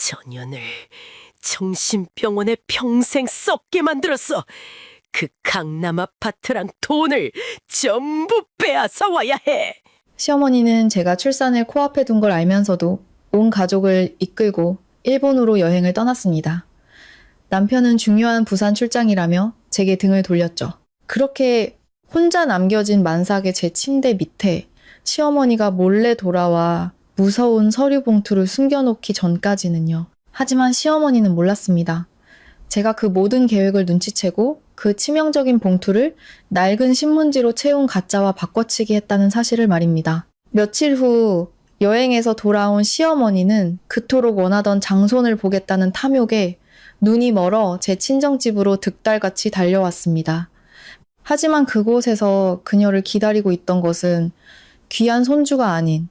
저 년을 정신병원에 평생 썩게 만들었어. 그 강남 아파트랑 돈을 전부 빼앗아 와야 해. 시어머니는 제가 출산을 코앞에 둔 걸 알면서도 온 가족을 이끌고 일본으로 여행을 떠났습니다. 남편은 중요한 부산 출장이라며 제게 등을 돌렸죠. 그렇게 혼자 남겨진 만삭의 제 침대 밑에 시어머니가 몰래 돌아와 무서운 서류 봉투를 숨겨놓기 전까지는요. 하지만 시어머니는 몰랐습니다. 제가 그 모든 계획을 눈치채고 그 치명적인 봉투를 낡은 신문지로 채운 가짜와 바꿔치기 했다는 사실을 말입니다. 며칠 후 여행에서 돌아온 시어머니는 그토록 원하던 장손을 보겠다는 탐욕에 눈이 멀어 제 친정집으로 득달같이 달려왔습니다. 하지만 그곳에서 그녀를 기다리고 있던 것은 귀한 손주가 아닌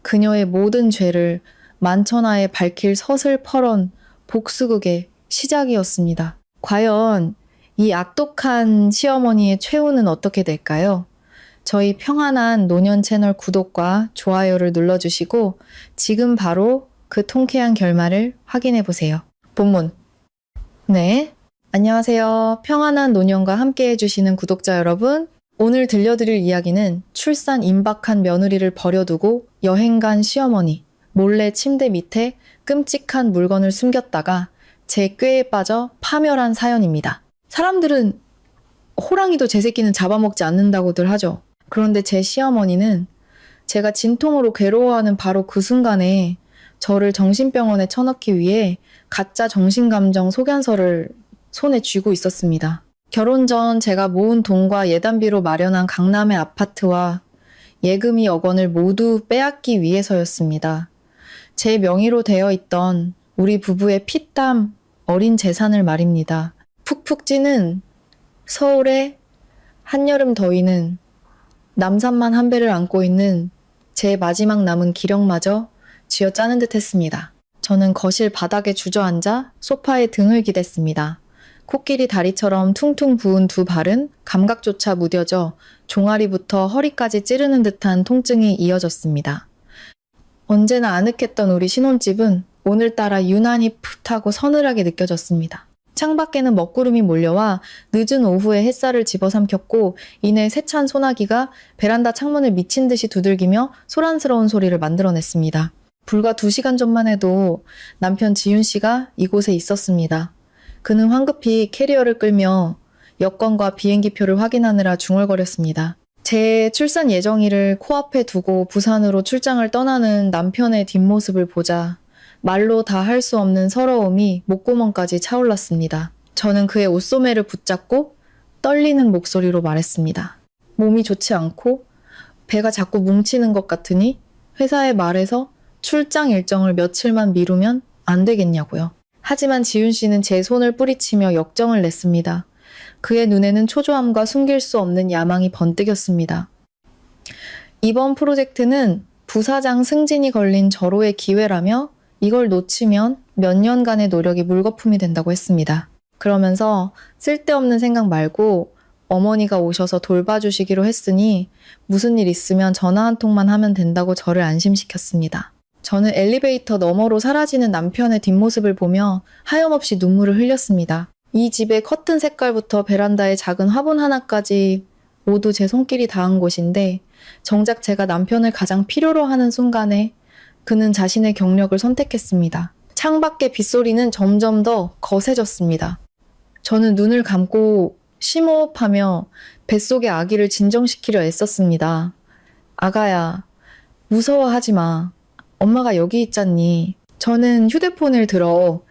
그녀의 모든 죄를 만천하에 밝힐 서슬퍼런 복수극의 시작이었습니다. 과연 이 악독한 시어머니의 최후는 어떻게 될까요? 저희 평안한 노년 채널 구독과 좋아요를 눌러주시고 지금 바로 그 통쾌한 결말을 확인해 보세요. 본문. 네. 안녕하세요. 평안한 노년과 함께 해주시는 구독자 여러분. 오늘 들려드릴 이야기는 출산 임박한 며느리를 버려두고 여행 간 시어머니, 몰래 침대 밑에 끔찍한 물건을 숨겼다가 제 꾀에 빠져 파멸한 사연입니다. 사람들은 호랑이도 제 새끼는 잡아먹지 않는다고들 하죠. 그런데 제 시어머니는 제가 진통으로 괴로워하는 바로 그 순간에 저를 정신병원에 쳐넣기 위해 가짜 정신감정 소견서를 손에 쥐고 있었습니다. 결혼 전 제가 모은 돈과 예단비로 마련한 강남의 아파트와 예금이 억 원을 모두 빼앗기 위해서였습니다. 제 명의로 되어 있던 우리 부부의 피땀 어린 재산을 말입니다. 푹푹 찌는 서울의 한여름 더위는 남산만 한 배를 안고 있는 제 마지막 남은 기력마저 쥐어짜는 듯 했습니다. 저는 거실 바닥에 주저앉아 소파에 등을 기댔습니다. 코끼리 다리처럼 퉁퉁 부은 두 발은 감각조차 무뎌져 종아리부터 허리까지 찌르는 듯한 통증이 이어졌습니다. 언제나 아늑했던 우리 신혼집은 오늘따라 유난히 풋하고 서늘하게 느껴졌습니다. 창밖에는 먹구름이 몰려와 늦은 오후에 햇살을 집어삼켰고 이내 세찬 소나기가 베란다 창문을 미친 듯이 두들기며 소란스러운 소리를 만들어냈습니다. 불과 2시간 전만 해도 남편 지윤 씨가 이곳에 있었습니다. 그는 황급히 캐리어를 끌며 여권과 비행기표를 확인하느라 중얼거렸습니다. 제 출산 예정일을 코앞에 두고 부산으로 출장을 떠나는 남편의 뒷모습을 보자 말로 다 할 수 없는 서러움이 목구멍까지 차올랐습니다. 저는 그의 옷소매를 붙잡고 떨리는 목소리로 말했습니다. 몸이 좋지 않고 배가 자꾸 뭉치는 것 같으니 회사에 말해서 출장 일정을 며칠만 미루면 안 되겠냐고요. 하지만 지윤 씨는 제 손을 뿌리치며 역정을 냈습니다. 그의 눈에는 초조함과 숨길 수 없는 야망이 번뜩였습니다. 이번 프로젝트는 부사장 승진이 걸린 절호의 기회라며 이걸 놓치면 몇 년간의 노력이 물거품이 된다고 했습니다. 그러면서 쓸데없는 생각 말고 어머니가 오셔서 돌봐주시기로 했으니 무슨 일 있으면 전화 한 통만 하면 된다고 저를 안심시켰습니다. 저는 엘리베이터 너머로 사라지는 남편의 뒷모습을 보며 하염없이 눈물을 흘렸습니다. 이 집의 커튼 색깔부터 베란다의 작은 화분 하나까지 모두 제 손길이 닿은 곳인데 정작 제가 남편을 가장 필요로 하는 순간에 그는 자신의 경력을 선택했습니다. 창밖의 빗소리는 점점 더 거세졌습니다. 저는 눈을 감고 심호흡하며 뱃속의 아기를 진정시키려 애썼습니다. 아가야, 무서워하지 마. 엄마가 여기 있잖니. 저는 휴대폰을 들어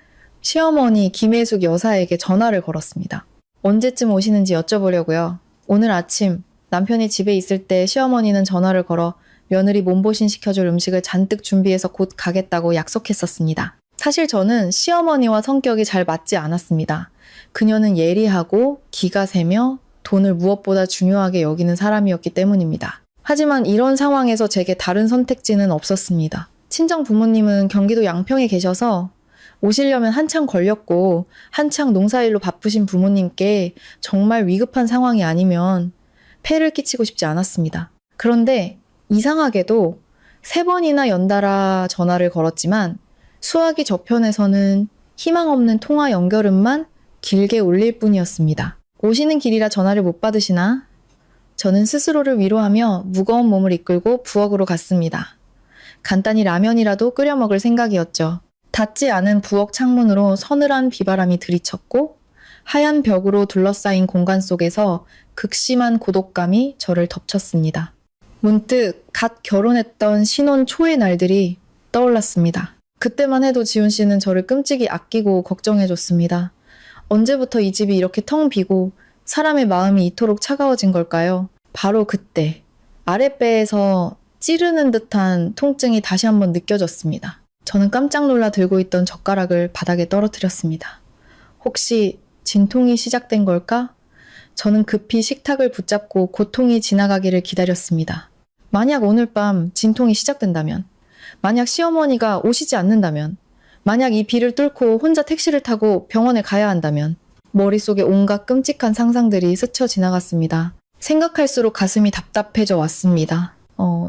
시어머니 김혜숙 여사에게 전화를 걸었습니다. 언제쯤 오시는지 여쭤보려고요. 오늘 아침 남편이 집에 있을 때 시어머니는 전화를 걸어 며느리 몸보신 시켜줄 음식을 잔뜩 준비해서 곧 가겠다고 약속했었습니다. 사실 저는 시어머니와 성격이 잘 맞지 않았습니다. 그녀는 예리하고 기가 세며 돈을 무엇보다 중요하게 여기는 사람이었기 때문입니다. 하지만 이런 상황에서 제게 다른 선택지는 없었습니다. 친정 부모님은 경기도 양평에 계셔서 오시려면 한참 걸렸고 한창 농사일로 바쁘신 부모님께 정말 위급한 상황이 아니면 폐를 끼치고 싶지 않았습니다. 그런데 이상하게도 3번이나 연달아 전화를 걸었지만 수화기 저편에서는 희망 없는 통화 연결음만 길게 울릴 뿐이었습니다. 오시는 길이라 전화를 못 받으시나? 저는 스스로를 위로하며 무거운 몸을 이끌고 부엌으로 갔습니다. 간단히 라면이라도 끓여 먹을 생각이었죠. 닫지 않은 부엌 창문으로 서늘한 비바람이 들이쳤고 하얀 벽으로 둘러싸인 공간 속에서 극심한 고독감이 저를 덮쳤습니다. 문득 갓 결혼했던 신혼 초의 날들이 떠올랐습니다. 그때만 해도 지훈 씨는 저를 끔찍이 아끼고 걱정해줬습니다. 언제부터 이 집이 이렇게 텅 비고 사람의 마음이 이토록 차가워진 걸까요? 바로 그때 아랫배에서 찌르는 듯한 통증이 다시 한번 느껴졌습니다. 저는 깜짝 놀라 들고 있던 젓가락을 바닥에 떨어뜨렸습니다. 혹시 진통이 시작된 걸까? 저는 급히 식탁을 붙잡고 고통이 지나가기를 기다렸습니다. 만약 오늘 밤 진통이 시작된다면, 만약 시어머니가 오시지 않는다면, 만약 이 비를 뚫고 혼자 택시를 타고 병원에 가야 한다면, 머릿속에 온갖 끔찍한 상상들이 스쳐 지나갔습니다. 생각할수록 가슴이 답답해져 왔습니다.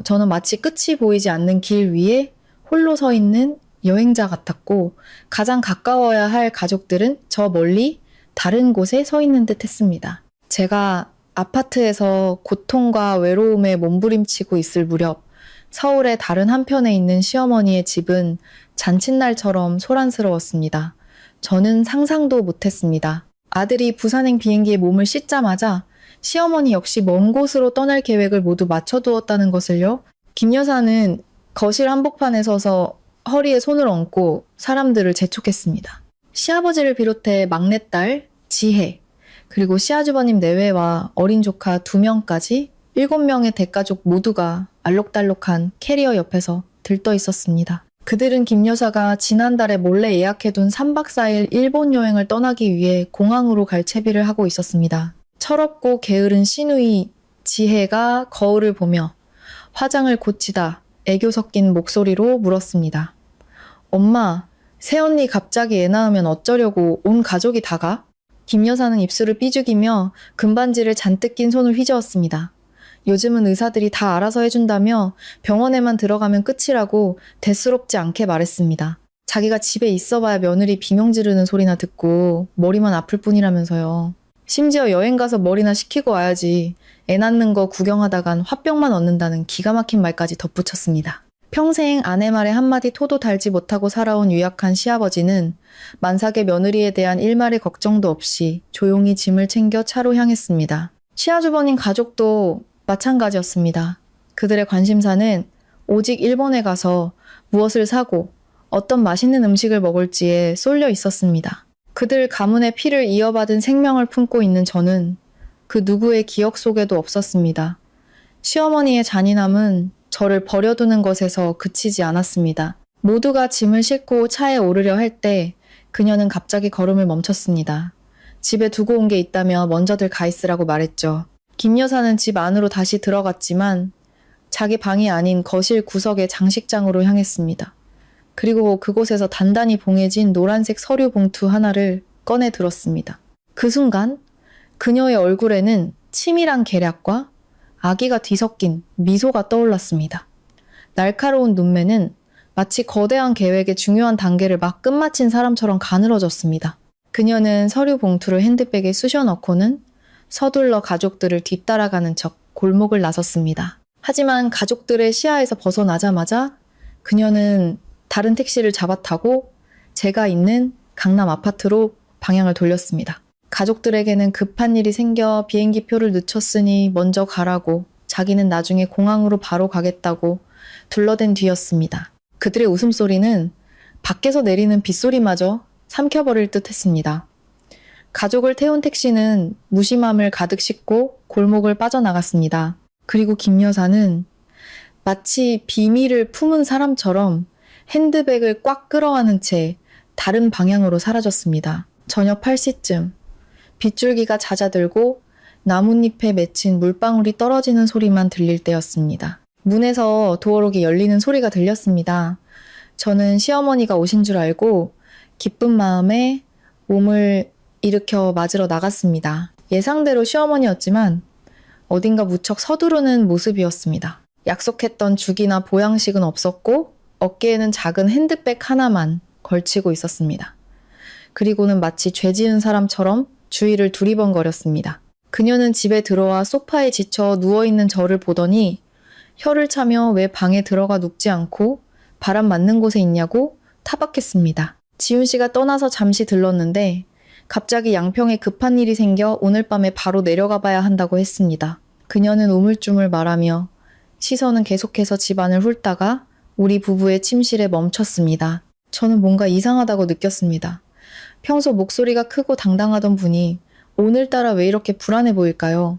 저는 마치 끝이 보이지 않는 길 위에 홀로 서 있는 여행자 같았고, 가장 가까워야 할 가족들은 저 멀리 다른 곳에 서 있는 듯 했습니다. 제가 아파트에서 고통과 외로움에 몸부림치고 있을 무렵, 서울의 다른 한편에 있는 시어머니의 집은 잔칫날처럼 소란스러웠습니다. 저는 상상도 못했습니다. 아들이 부산행 비행기에 몸을 씻자마자 시어머니 역시 먼 곳으로 떠날 계획을 모두 맞춰두었다는 것을요. 김 여사는 거실 한복판에 서서 허리에 손을 얹고 사람들을 재촉했습니다. 시아버지를 비롯해 막내딸, 지혜, 그리고 시아주버님 내외와 어린 조카 2명까지 7명의 대가족 모두가 알록달록한 캐리어 옆에서 들떠 있었습니다. 그들은 김 여사가 지난달에 몰래 예약해둔 3박 4일 일본 여행을 떠나기 위해 공항으로 갈 채비를 하고 있었습니다. 철없고 게으른 시누이 지혜가 거울을 보며 화장을 고치다 애교 섞인 목소리로 물었습니다. 엄마, 새언니 갑자기 애 낳으면 어쩌려고 온 가족이 다 가? 김 여사는 입술을 삐죽이며 금반지를 잔뜩 낀 손을 휘저었습니다. 요즘은 의사들이 다 알아서 해준다며 병원에만 들어가면 끝이라고 대수롭지 않게 말했습니다. 자기가 집에 있어봐야 며느리 비명 지르는 소리나 듣고 머리만 아플 뿐이라면서요. 심지어 여행 가서 머리나 식히고 와야지 애 낳는 거 구경하다간 화병만 얻는다는 기가 막힌 말까지 덧붙였습니다. 평생 아내 말에 한마디 토도 달지 못하고 살아온 유약한 시아버지는 만삭의 며느리에 대한 일말의 걱정도 없이 조용히 짐을 챙겨 차로 향했습니다. 시아주버님 가족도 마찬가지였습니다. 그들의 관심사는 오직 일본에 가서 무엇을 사고 어떤 맛있는 음식을 먹을지에 쏠려 있었습니다. 그들 가문의 피를 이어받은 생명을 품고 있는 저는 그 누구의 기억 속에도 없었습니다. 시어머니의 잔인함은 저를 버려두는 것에서 그치지 않았습니다. 모두가 짐을 싣고 차에 오르려 할 때 그녀는 갑자기 걸음을 멈췄습니다. 집에 두고 온 게 있다며 먼저들 가 있으라고 말했죠. 김 여사는 집 안으로 다시 들어갔지만 자기 방이 아닌 거실 구석의 장식장으로 향했습니다. 그리고 그곳에서 단단히 봉해진 노란색 서류 봉투 하나를 꺼내 들었습니다. 그 순간 그녀의 얼굴에는 치밀한 계략과 아기가 뒤섞인 미소가 떠올랐습니다. 날카로운 눈매는 마치 거대한 계획의 중요한 단계를 막 끝마친 사람처럼 가늘어졌습니다. 그녀는 서류 봉투를 핸드백에 쑤셔 넣고는 서둘러 가족들을 뒤따라가는 척 골목을 나섰습니다. 하지만 가족들의 시야에서 벗어나자마자 그녀는 다른 택시를 잡아타고 제가 있는 강남 아파트로 방향을 돌렸습니다. 가족들에게는 급한 일이 생겨 비행기 표를 늦췄으니 먼저 가라고, 자기는 나중에 공항으로 바로 가겠다고 둘러댄 뒤였습니다. 그들의 웃음소리는 밖에서 내리는 빗소리마저 삼켜버릴 듯 했습니다. 가족을 태운 택시는 무심함을 가득 싣고 골목을 빠져나갔습니다. 그리고 김 여사는 마치 비밀을 품은 사람처럼 핸드백을 꽉 끌어안은 채 다른 방향으로 사라졌습니다. 저녁 8시쯤 빗줄기가 잦아들고 나뭇잎에 맺힌 물방울이 떨어지는 소리만 들릴 때였습니다. 문에서 도어록이 열리는 소리가 들렸습니다. 저는 시어머니가 오신 줄 알고 기쁜 마음에 몸을 일으켜 맞으러 나갔습니다. 예상대로 시어머니였지만 어딘가 무척 서두르는 모습이었습니다. 약속했던 죽이나 보양식은 없었고 어깨에는 작은 핸드백 하나만 걸치고 있었습니다. 그리고는 마치 죄 지은 사람처럼 주위를 두리번거렸습니다. 그녀는 집에 들어와 소파에 지쳐 누워있는 저를 보더니 혀를 차며 왜 방에 들어가 눕지 않고 바람 맞는 곳에 있냐고 타박했습니다. 지훈 씨가 떠나서 잠시 들렀는데 갑자기 양평에 급한 일이 생겨 오늘 밤에 바로 내려가 봐야 한다고 했습니다. 그녀는 우물쭈물 말하며 시선은 계속해서 집안을 훑다가 우리 부부의 침실에 멈췄습니다. 저는 뭔가 이상하다고 느꼈습니다. 평소 목소리가 크고 당당하던 분이 오늘따라 왜 이렇게 불안해 보일까요?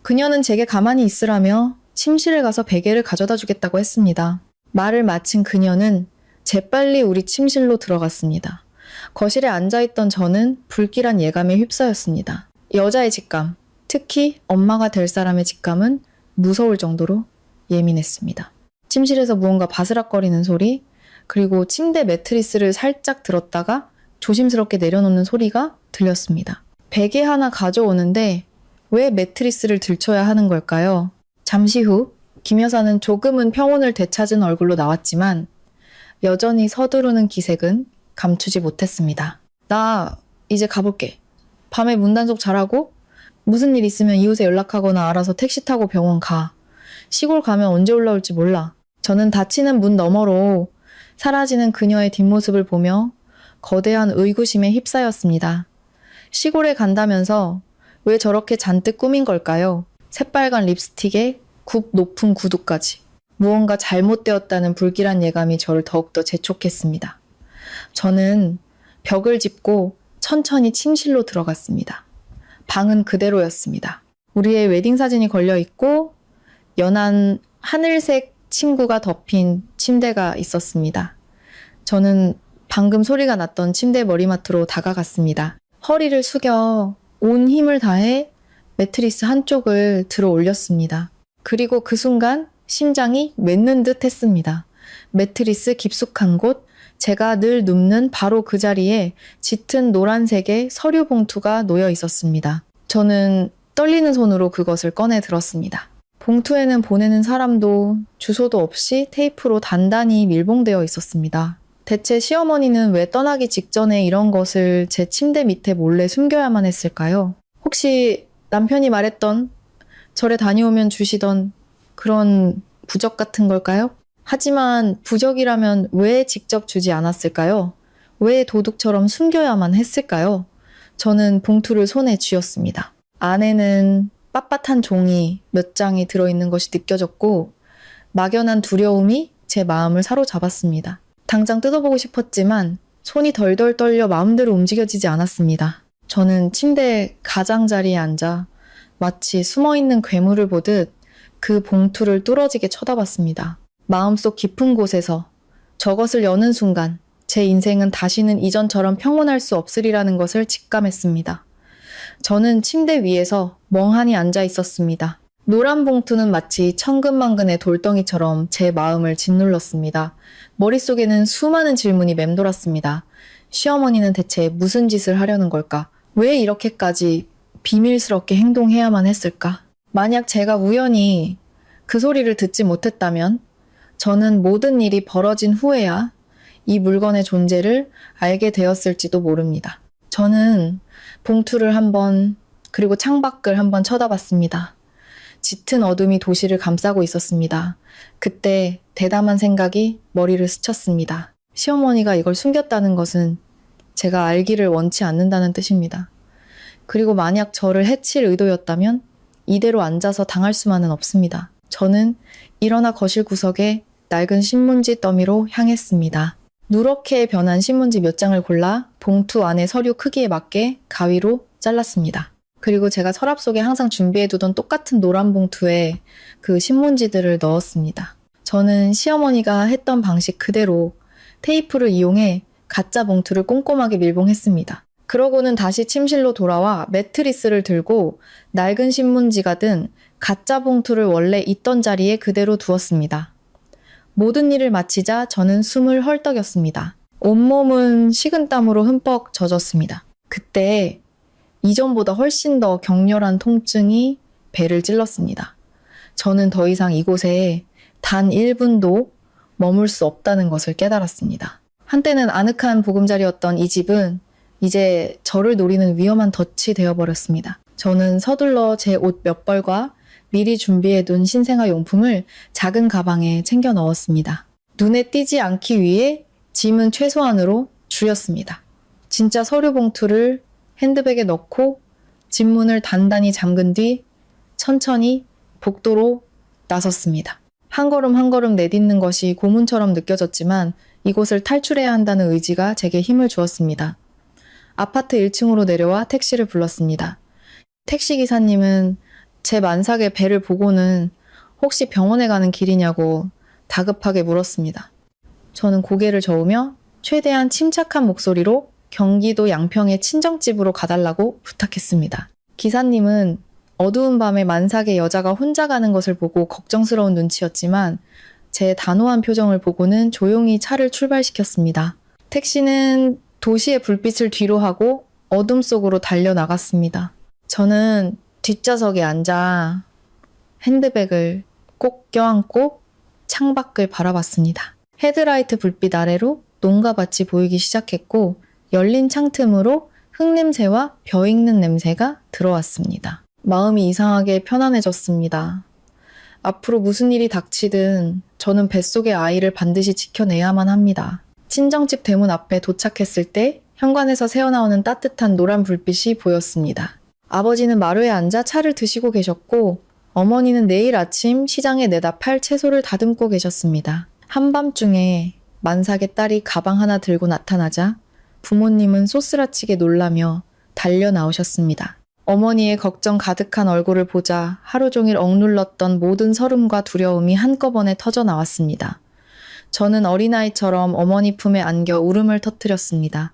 그녀는 제게 가만히 있으라며 침실에 가서 베개를 가져다 주겠다고 했습니다. 말을 마친 그녀는 재빨리 우리 침실로 들어갔습니다. 거실에 앉아있던 저는 불길한 예감에 휩싸였습니다. 여자의 직감, 특히 엄마가 될 사람의 직감은 무서울 정도로 예민했습니다. 침실에서 무언가 바스락거리는 소리, 그리고 침대 매트리스를 살짝 들었다가 조심스럽게 내려놓는 소리가 들렸습니다. 베개 하나 가져오는데 왜 매트리스를 들춰야 하는 걸까요? 잠시 후 김 여사는 조금은 평온을 되찾은 얼굴로 나왔지만 여전히 서두르는 기색은 감추지 못했습니다. 나 이제 가볼게. 밤에 문단속 잘하고 무슨 일 있으면 이웃에 연락하거나 알아서 택시 타고 병원 가. 시골 가면 언제 올라올지 몰라. 저는 닫히는 문 너머로 사라지는 그녀의 뒷모습을 보며 거대한 의구심에 휩싸였습니다. 시골에 간다면서 왜 저렇게 잔뜩 꾸민 걸까요? 새빨간 립스틱에 굽 높은 구두까지. 무언가 잘못되었다는 불길한 예감이 저를 더욱더 재촉했습니다. 저는 벽을 짚고 천천히 침실로 들어갔습니다. 방은 그대로였습니다. 우리의 웨딩 사진이 걸려 있고 연한 하늘색 침구가 덮인 침대가 있었습니다. 저는 방금 소리가 났던 침대 머리맡으로 다가갔습니다. 허리를 숙여 온 힘을 다해 매트리스 한쪽을 들어 올렸습니다. 그리고 그 순간 심장이 맺는 듯 했습니다. 매트리스 깊숙한 곳, 제가 늘 눕는 바로 그 자리에 짙은 노란색의 서류 봉투가 놓여 있었습니다. 저는 떨리는 손으로 그것을 꺼내 들었습니다. 봉투에는 보내는 사람도 주소도 없이 테이프로 단단히 밀봉되어 있었습니다. 대체 시어머니는 왜 떠나기 직전에 이런 것을 제 침대 밑에 몰래 숨겨야만 했을까요? 혹시 남편이 말했던 절에 다녀오면 주시던 그런 부적 같은 걸까요? 하지만 부적이라면 왜 직접 주지 않았을까요? 왜 도둑처럼 숨겨야만 했을까요? 저는 봉투를 손에 쥐었습니다. 안에는 빳빳한 종이 몇 장이 들어있는 것이 느껴졌고 막연한 두려움이 제 마음을 사로잡았습니다. 당장 뜯어보고 싶었지만 손이 덜덜 떨려 마음대로 움직여지지 않았습니다. 저는 침대 가장자리에 앉아 마치 숨어있는 괴물을 보듯 그 봉투를 뚫어지게 쳐다봤습니다. 마음속 깊은 곳에서 저것을 여는 순간 제 인생은 다시는 이전처럼 평온할 수 없으리라는 것을 직감했습니다. 저는 침대 위에서 멍하니 앉아 있었습니다. 노란 봉투는 마치 천근만근의 돌덩이처럼 제 마음을 짓눌렀습니다. 머릿속에는 수많은 질문이 맴돌았습니다. 시어머니는 대체 무슨 짓을 하려는 걸까? 왜 이렇게까지 비밀스럽게 행동해야만 했을까? 만약 제가 우연히 그 소리를 듣지 못했다면 저는 모든 일이 벌어진 후에야 이 물건의 존재를 알게 되었을지도 모릅니다. 저는 봉투를 한번 그리고 창밖을 한번 쳐다봤습니다. 짙은 어둠이 도시를 감싸고 있었습니다. 그때 대담한 생각이 머리를 스쳤습니다. 시어머니가 이걸 숨겼다는 것은 제가 알기를 원치 않는다는 뜻입니다. 그리고 만약 저를 해칠 의도였다면 이대로 앉아서 당할 수만은 없습니다. 저는 일어나 거실 구석에 낡은 신문지 더미로 향했습니다. 누렇게 변한 신문지 몇 장을 골라 봉투 안에 서류 크기에 맞게 가위로 잘랐습니다. 그리고 제가 서랍 속에 항상 준비해두던 똑같은 노란 봉투에 그 신문지들을 넣었습니다. 저는 시어머니가 했던 방식 그대로 테이프를 이용해 가짜 봉투를 꼼꼼하게 밀봉했습니다. 그러고는 다시 침실로 돌아와 매트리스를 들고 낡은 신문지가 든 가짜 봉투를 원래 있던 자리에 그대로 두었습니다. 모든 일을 마치자 저는 숨을 헐떡였습니다. 온몸은 식은땀으로 흠뻑 젖었습니다. 그때 이전보다 훨씬 더 격렬한 통증이 배를 찔렀습니다. 저는 더 이상 이곳에 단 1분도 머물 수 없다는 것을 깨달았습니다. 한때는 아늑한 보금자리였던 이 집은 이제 저를 노리는 위험한 덫이 되어버렸습니다. 저는 서둘러 제 옷 몇 벌과 미리 준비해둔 신생아 용품을 작은 가방에 챙겨 넣었습니다. 눈에 띄지 않기 위해 짐은 최소한으로 줄였습니다. 진짜 서류 봉투를 핸드백에 넣고 집문을 단단히 잠근 뒤 천천히 복도로 나섰습니다. 한 걸음 한 걸음 내딛는 것이 고문처럼 느껴졌지만 이곳을 탈출해야 한다는 의지가 제게 힘을 주었습니다. 아파트 1층으로 내려와 택시를 불렀습니다. 택시기사님은 제 만삭의 배를 보고는 혹시 병원에 가는 길이냐고 다급하게 물었습니다. 저는 고개를 저으며 최대한 침착한 목소리로 경기도 양평의 친정집으로 가달라고 부탁했습니다. 기사님은 어두운 밤에 만삭의 여자가 혼자 가는 것을 보고 걱정스러운 눈치였지만 제 단호한 표정을 보고는 조용히 차를 출발시켰습니다. 택시는 도시의 불빛을 뒤로 하고 어둠 속으로 달려나갔습니다. 저는 뒷좌석에 앉아 핸드백을 꼭 껴안고 창밖을 바라봤습니다. 헤드라이트 불빛 아래로 농가 밭이 보이기 시작했고 열린 창틈으로 흙냄새와 벼 익는 냄새가 들어왔습니다. 마음이 이상하게 편안해졌습니다. 앞으로 무슨 일이 닥치든 저는 뱃속의 아이를 반드시 지켜내야만 합니다. 친정집 대문 앞에 도착했을 때 현관에서 새어나오는 따뜻한 노란 불빛이 보였습니다. 아버지는 마루에 앉아 차를 드시고 계셨고 어머니는 내일 아침 시장에 내다 팔 채소를 다듬고 계셨습니다. 한밤중에 만삭의 딸이 가방 하나 들고 나타나자 부모님은 소스라치게 놀라며 달려 나오셨습니다. 어머니의 걱정 가득한 얼굴을 보자 하루 종일 억눌렀던 모든 서름과 두려움이 한꺼번에 터져 나왔습니다. 저는 어린아이처럼 어머니 품에 안겨 울음을 터뜨렸습니다.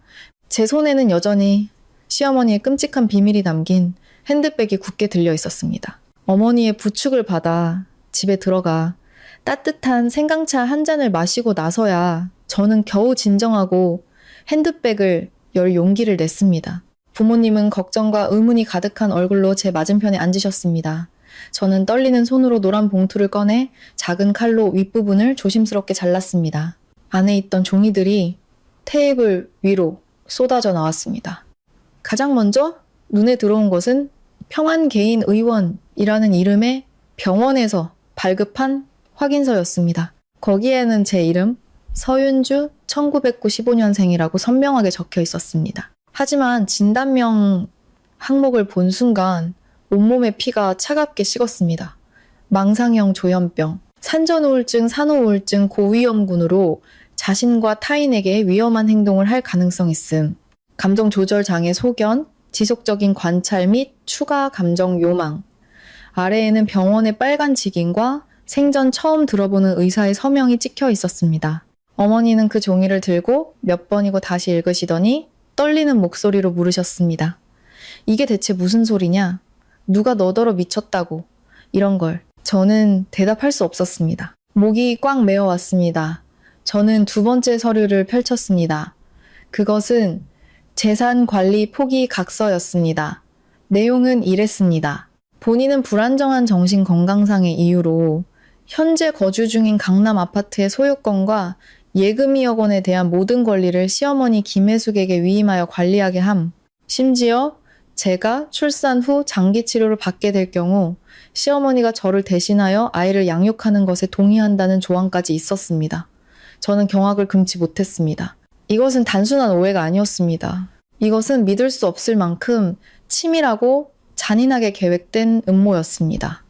제 손에는 여전히 시어머니의 끔찍한 비밀이 담긴 핸드백이 굳게 들려 있었습니다. 어머니의 부축을 받아 집에 들어가 따뜻한 생강차 한 잔을 마시고 나서야 저는 겨우 진정하고 핸드백을 열 용기를 냈습니다. 부모님은 걱정과 의문이 가득한 얼굴로 제 맞은편에 앉으셨습니다. 저는 떨리는 손으로 노란 봉투를 꺼내 작은 칼로 윗부분을 조심스럽게 잘랐습니다. 안에 있던 종이들이 테이블 위로 쏟아져 나왔습니다. 가장 먼저 눈에 들어온 것은 평안개인의원이라는 이름의 병원에서 발급한 확인서였습니다. 거기에는 제 이름 서윤주 1995년생이라고 선명하게 적혀 있었습니다. 하지만 진단명 항목을 본 순간 온몸의 피가 차갑게 식었습니다. 망상형 조현병, 산전우울증, 산후우울증, 고위험군으로 자신과 타인에게 위험한 행동을 할 가능성 있음, 감정 조절 장애 소견, 지속적인 관찰 및 추가 감정 요망. 아래에는 병원의 빨간 직인과 생전 처음 들어보는 의사의 서명이 찍혀 있었습니다. 어머니는 그 종이를 들고 몇 번이고 다시 읽으시더니 떨리는 목소리로 물으셨습니다. 이게 대체 무슨 소리냐? 누가 너더러 미쳤다고? 이런 걸. 저는 대답할 수 없었습니다. 목이 꽉 메어왔습니다. 저는 두 번째 서류를 펼쳤습니다. 그것은 재산관리 포기 각서였습니다. 내용은 이랬습니다. 본인은 불안정한 정신건강상의 이유로 현재 거주 중인 강남 아파트의 소유권과 예금이억 원에 대한 모든 권리를 시어머니 김혜숙에게 위임하여 관리하게 함. 심지어 제가 출산 후 장기 치료를 받게 될 경우 시어머니가 저를 대신하여 아이를 양육하는 것에 동의한다는 조항까지 있었습니다. 저는 경악을 금치 못했습니다. 이것은 단순한 오해가 아니었습니다. 이것은 믿을 수 없을 만큼 치밀하고 잔인하게 계획된 음모였습니다.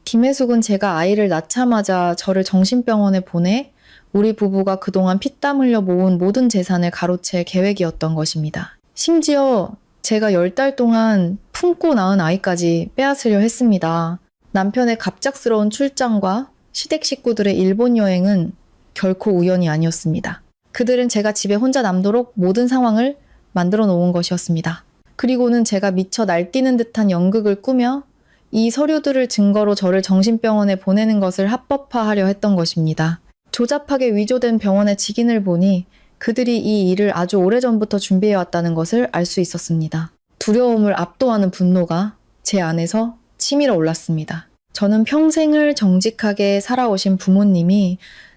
김혜숙은 제가 아이를 낳자마자 저를 정신병원에 보내 우리 부부가 그동안 피땀 흘려 모은 모든 재산을 가로챌 계획이었던 것입니다. 심지어 제가 10달 동안 품고 낳은 아이까지 빼앗으려 했습니다. 남편의 갑작스러운 출장과 시댁 식구들의 일본 여행은 결코 우연이 아니었습니다. 그들은 제가 집에 혼자 남도록 모든 상황을 만들어 놓은 것이었습니다. 그리고는 제가 미쳐 날뛰는 듯한 연극을 꾸며 이 서류들을 증거로 저를 정신병원에 보내는 것을 합법화하려 했던 것입니다. 조잡하게 위조된 병원의 직인을 보니 그들이 이 일을 아주 오래전부터 준비해왔다는 것을 알 수 있었습니다. 두려움을 압도하는 분노가 제 안에서 치밀어 올랐습니다. 저는 평생을 정직하게 살아오신 부모님이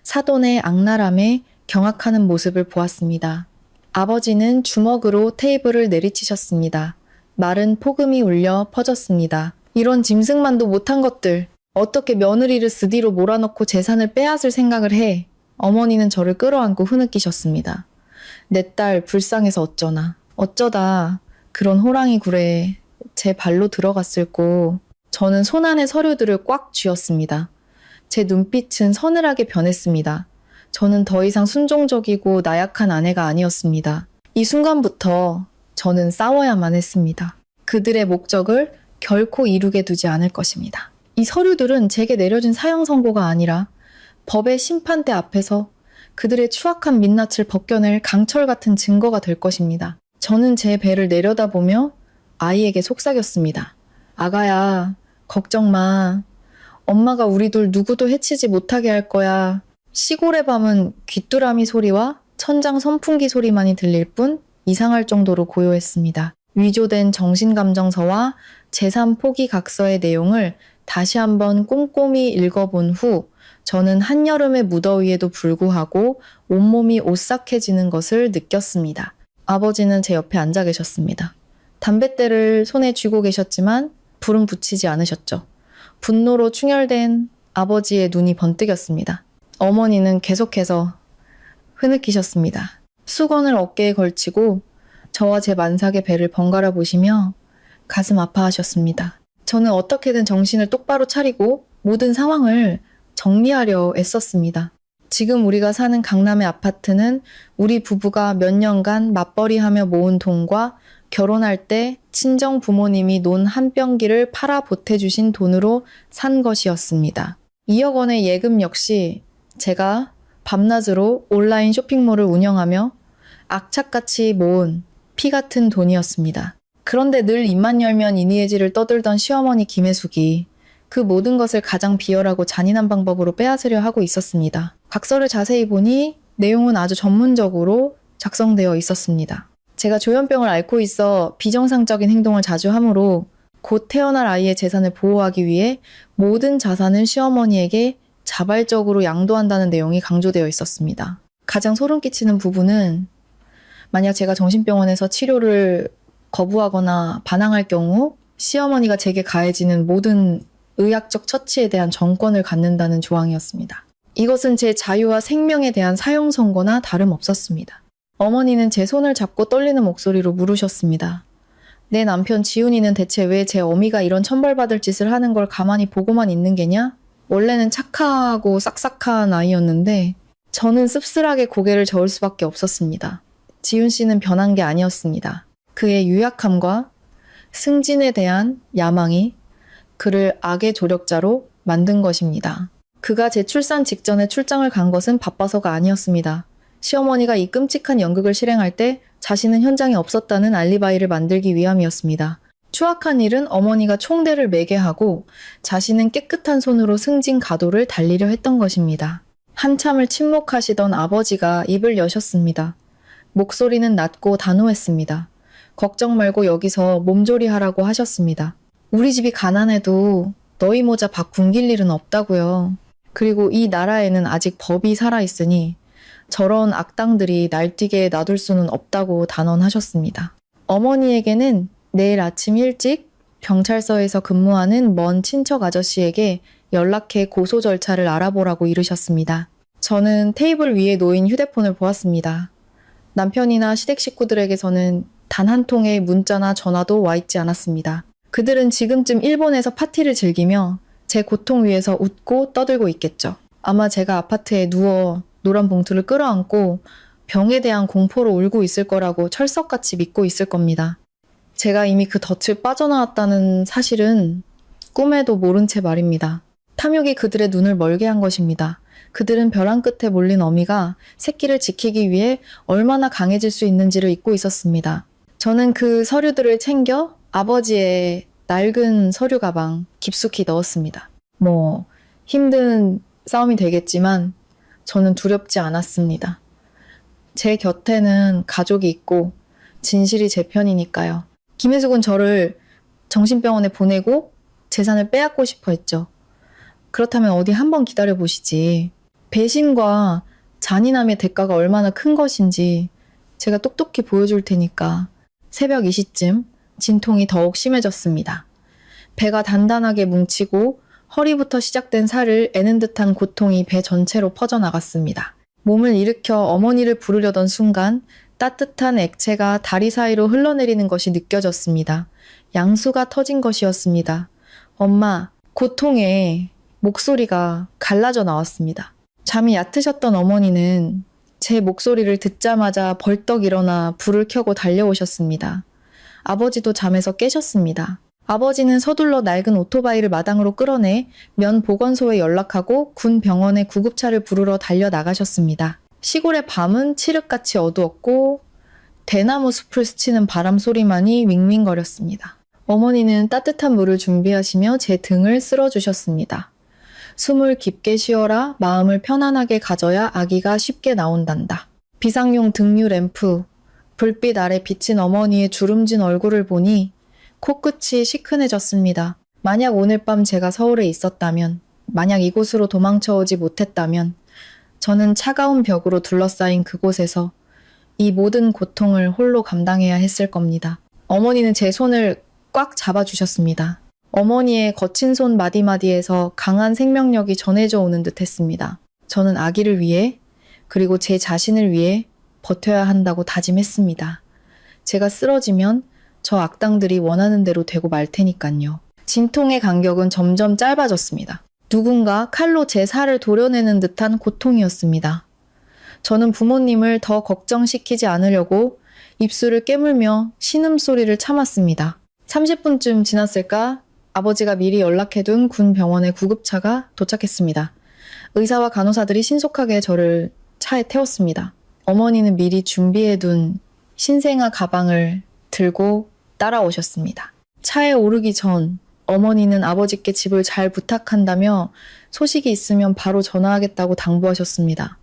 사돈의 악랄함에 경악하는 모습을 보았습니다. 아버지는 주먹으로 테이블을 내리치셨습니다. 마른 폭음이 울려 퍼졌습니다. 이런 짐승만도 못한 것들. 어떻게 며느리를 스디로 몰아넣고 재산을 빼앗을 생각을 해. 어머니는 저를 끌어안고 흐느끼셨습니다. 내 딸 불쌍해서 어쩌나. 어쩌다 그런 호랑이 굴에 제 발로 들어갔을꼬. 저는 손안의 서류들을 꽉 쥐었습니다. 제 눈빛은 서늘하게 변했습니다. 저는 더 이상 순종적이고 나약한 아내가 아니었습니다. 이 순간부터 저는 싸워야만 했습니다. 그들의 목적을 결코 이루게 두지 않을 것입니다. 이 서류들은 제게 내려진 사형 선고가 아니라 법의 심판대 앞에서 그들의 추악한 민낯을 벗겨낼 강철 같은 증거가 될 것입니다. 저는 제 배를 내려다보며 아이에게 속삭였습니다. 아가야, 걱정 마. 엄마가 우리 둘 누구도 해치지 못하게 할 거야. 시골의 밤은 귀뚜라미 소리와 천장 선풍기 소리만이 들릴 뿐 이상할 정도로 고요했습니다. 위조된 정신감정서와 재산 포기 각서의 내용을 다시 한번 꼼꼼히 읽어본 후 저는 한여름의 무더위에도 불구하고 온몸이 오싹해지는 것을 느꼈습니다. 아버지는 제 옆에 앉아 계셨습니다. 담뱃대를 손에 쥐고 계셨지만 불은 붙이지 않으셨죠. 분노로 충혈된 아버지의 눈이 번뜩였습니다. 어머니는 계속해서 흐느끼셨습니다. 수건을 어깨에 걸치고 저와 제 만삭의 배를 번갈아 보시며 가슴 아파하셨습니다. 저는 어떻게든 정신을 똑바로 차리고 모든 상황을 정리하려 애썼습니다. 지금 우리가 사는 강남의 아파트는 우리 부부가 몇 년간 맞벌이하며 모은 돈과 결혼할 때 친정 부모님이 논 한 병기를 팔아 보태주신 돈으로 산 것이었습니다. 2억 원의 예금 역시 제가 밤낮으로 온라인 쇼핑몰을 운영하며 악착같이 모은 피 같은 돈이었습니다. 그런데 늘 입만 열면 이니에지를 떠들던 시어머니 김혜숙이 그 모든 것을 가장 비열하고 잔인한 방법으로 빼앗으려 하고 있었습니다. 각서를 자세히 보니 내용은 아주 전문적으로 작성되어 있었습니다. 제가 조현병을 앓고 있어 비정상적인 행동을 자주 하므로 곧 태어날 아이의 재산을 보호하기 위해 모든 자산을 시어머니에게 자발적으로 양도한다는 내용이 강조되어 있었습니다. 가장 소름 끼치는 부분은 만약 제가 정신병원에서 치료를 거부하거나 반항할 경우 시어머니가 제게 가해지는 모든 의학적 처치에 대한 전권을 갖는다는 조항이었습니다. 이것은 제 자유와 생명에 대한 사형 선고나 다름없었습니다. 어머니는 제 손을 잡고 떨리는 목소리로 물으셨습니다. 내 남편 지훈이는 대체 왜 제 어미가 이런 천벌받을 짓을 하는 걸 가만히 보고만 있는 게냐? 원래는 착하고 싹싹한 아이였는데 저는 씁쓸하게 고개를 저을 수밖에 없었습니다. 지훈 씨는 변한 게 아니었습니다. 그의 유약함과 승진에 대한 야망이 그를 악의 조력자로 만든 것입니다. 그가 제 출산 직전에 출장을 간 것은 바빠서가 아니었습니다. 시어머니가 이 끔찍한 연극을 실행할 때 자신은 현장에 없었다는 알리바이를 만들기 위함이었습니다. 추악한 일은 어머니가 총대를 매게 하고 자신은 깨끗한 손으로 승진 가도를 달리려 했던 것입니다. 한참을 침묵하시던 아버지가 입을 여셨습니다. 목소리는 낮고 단호했습니다. 걱정 말고 여기서 몸조리하라고 하셨습니다. 우리 집이 가난해도 너희 모자 박 굶길 일은 없다고요. 그리고 이 나라에는 아직 법이 살아있으니 저런 악당들이 날뛰게 놔둘 수는 없다고 단언하셨습니다. 어머니에게는 내일 아침 일찍 경찰서에서 근무하는 먼 친척 아저씨에게 연락해 고소 절차를 알아보라고 이르셨습니다. 저는 테이블 위에 놓인 휴대폰을 보았습니다. 남편이나 시댁 식구들에게서는 단 한 통의 문자나 전화도 와 있지 않았습니다. 그들은 지금쯤 일본에서 파티를 즐기며 제 고통 위에서 웃고 떠들고 있겠죠. 아마 제가 아파트에 누워 노란 봉투를 끌어안고 병에 대한 공포로 울고 있을 거라고 철석같이 믿고 있을 겁니다. 제가 이미 그 덫을 빠져나왔다는 사실은 꿈에도 모른 채 말입니다. 탐욕이 그들의 눈을 멀게 한 것입니다. 그들은 벼랑 끝에 몰린 어미가 새끼를 지키기 위해 얼마나 강해질 수 있는지를 잊고 있었습니다. 저는 그 서류들을 챙겨 아버지의 낡은 서류 가방 깊숙이 넣었습니다. 힘든 싸움이 되겠지만 저는 두렵지 않았습니다. 제 곁에는 가족이 있고 진실이 제 편이니까요. 김혜숙은 저를 정신병원에 보내고 재산을 빼앗고 싶어 했죠. 그렇다면 어디 한번 기다려 보시지. 배신과 잔인함의 대가가 얼마나 큰 것인지 제가 똑똑히 보여줄 테니까. 새벽 2시쯤 진통이 더욱 심해졌습니다. 배가 단단하게 뭉치고 허리부터 시작된 살을 애는 듯한 고통이 배 전체로 퍼져나갔습니다. 몸을 일으켜 어머니를 부르려던 순간 따뜻한 액체가 다리 사이로 흘러내리는 것이 느껴졌습니다. 양수가 터진 것이었습니다. 엄마, 고통에 목소리가 갈라져 나왔습니다. 잠이 얕으셨던 어머니는 제 목소리를 듣자마자 벌떡 일어나 불을 켜고 달려오셨습니다. 아버지도 잠에서 깨셨습니다. 아버지는 서둘러 낡은 오토바이를 마당으로 끌어내 면 보건소에 연락하고 군 병원에 구급차를 부르러 달려나가셨습니다. 시골의 밤은 칠흑같이 어두웠고 대나무 숲을 스치는 바람 소리만이 윙윙거렸습니다. 어머니는 따뜻한 물을 준비하시며 제 등을 쓸어주셨습니다. 숨을 깊게 쉬어라, 마음을 편안하게 가져야 아기가 쉽게 나온단다. 비상용 등유 램프, 불빛 아래 비친 어머니의 주름진 얼굴을 보니 코끝이 시큰해졌습니다. 만약 오늘 밤 제가 서울에 있었다면, 만약 이곳으로 도망쳐오지 못했다면, 저는 차가운 벽으로 둘러싸인 그곳에서 이 모든 고통을 홀로 감당해야 했을 겁니다. 어머니는 제 손을 꽉 잡아주셨습니다. 어머니의 거친 손 마디마디에서 강한 생명력이 전해져 오는 듯 했습니다. 저는 아기를 위해, 그리고 제 자신을 위해 버텨야 한다고 다짐했습니다. 제가 쓰러지면 저 악당들이 원하는 대로 되고 말 테니깐요. 진통의 간격은 점점 짧아졌습니다. 누군가 칼로 제 살을 도려내는 듯한 고통이었습니다. 저는 부모님을 더 걱정시키지 않으려고 입술을 깨물며 신음소리를 참았습니다. 30분쯤 지났을까? 아버지가 미리 연락해둔 군 병원의 구급차가 도착했습니다. 의사와 간호사들이 신속하게 저를 차에 태웠습니다. 어머니는 미리 준비해둔 신생아 가방을 들고 따라오셨습니다. 차에 오르기 전 어머니는 아버지께 집을 잘 부탁한다며 소식이 있으면 바로 전화하겠다고 당부하셨습니다.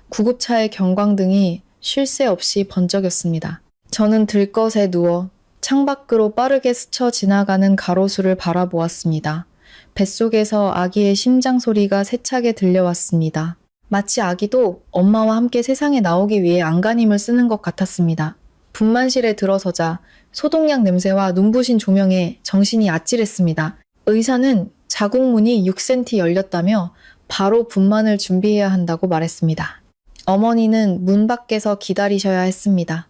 구급차의 경광등이 쉴 새 없이 번쩍였습니다. 저는 들것에 누워 창밖으로 빠르게 스쳐 지나가는 가로수를 바라보았습니다. 뱃속에서 아기의 심장 소리가 세차게 들려왔습니다. 마치 아기도 엄마와 함께 세상에 나오기 위해 안간힘을 쓰는 것 같았습니다. 분만실에 들어서자 소독약 냄새와 눈부신 조명에 정신이 아찔했습니다. 의사는 자궁문이 6cm 열렸다며 바로 분만을 준비해야 한다고 말했습니다. 어머니는 문 밖에서 기다리셔야 했습니다.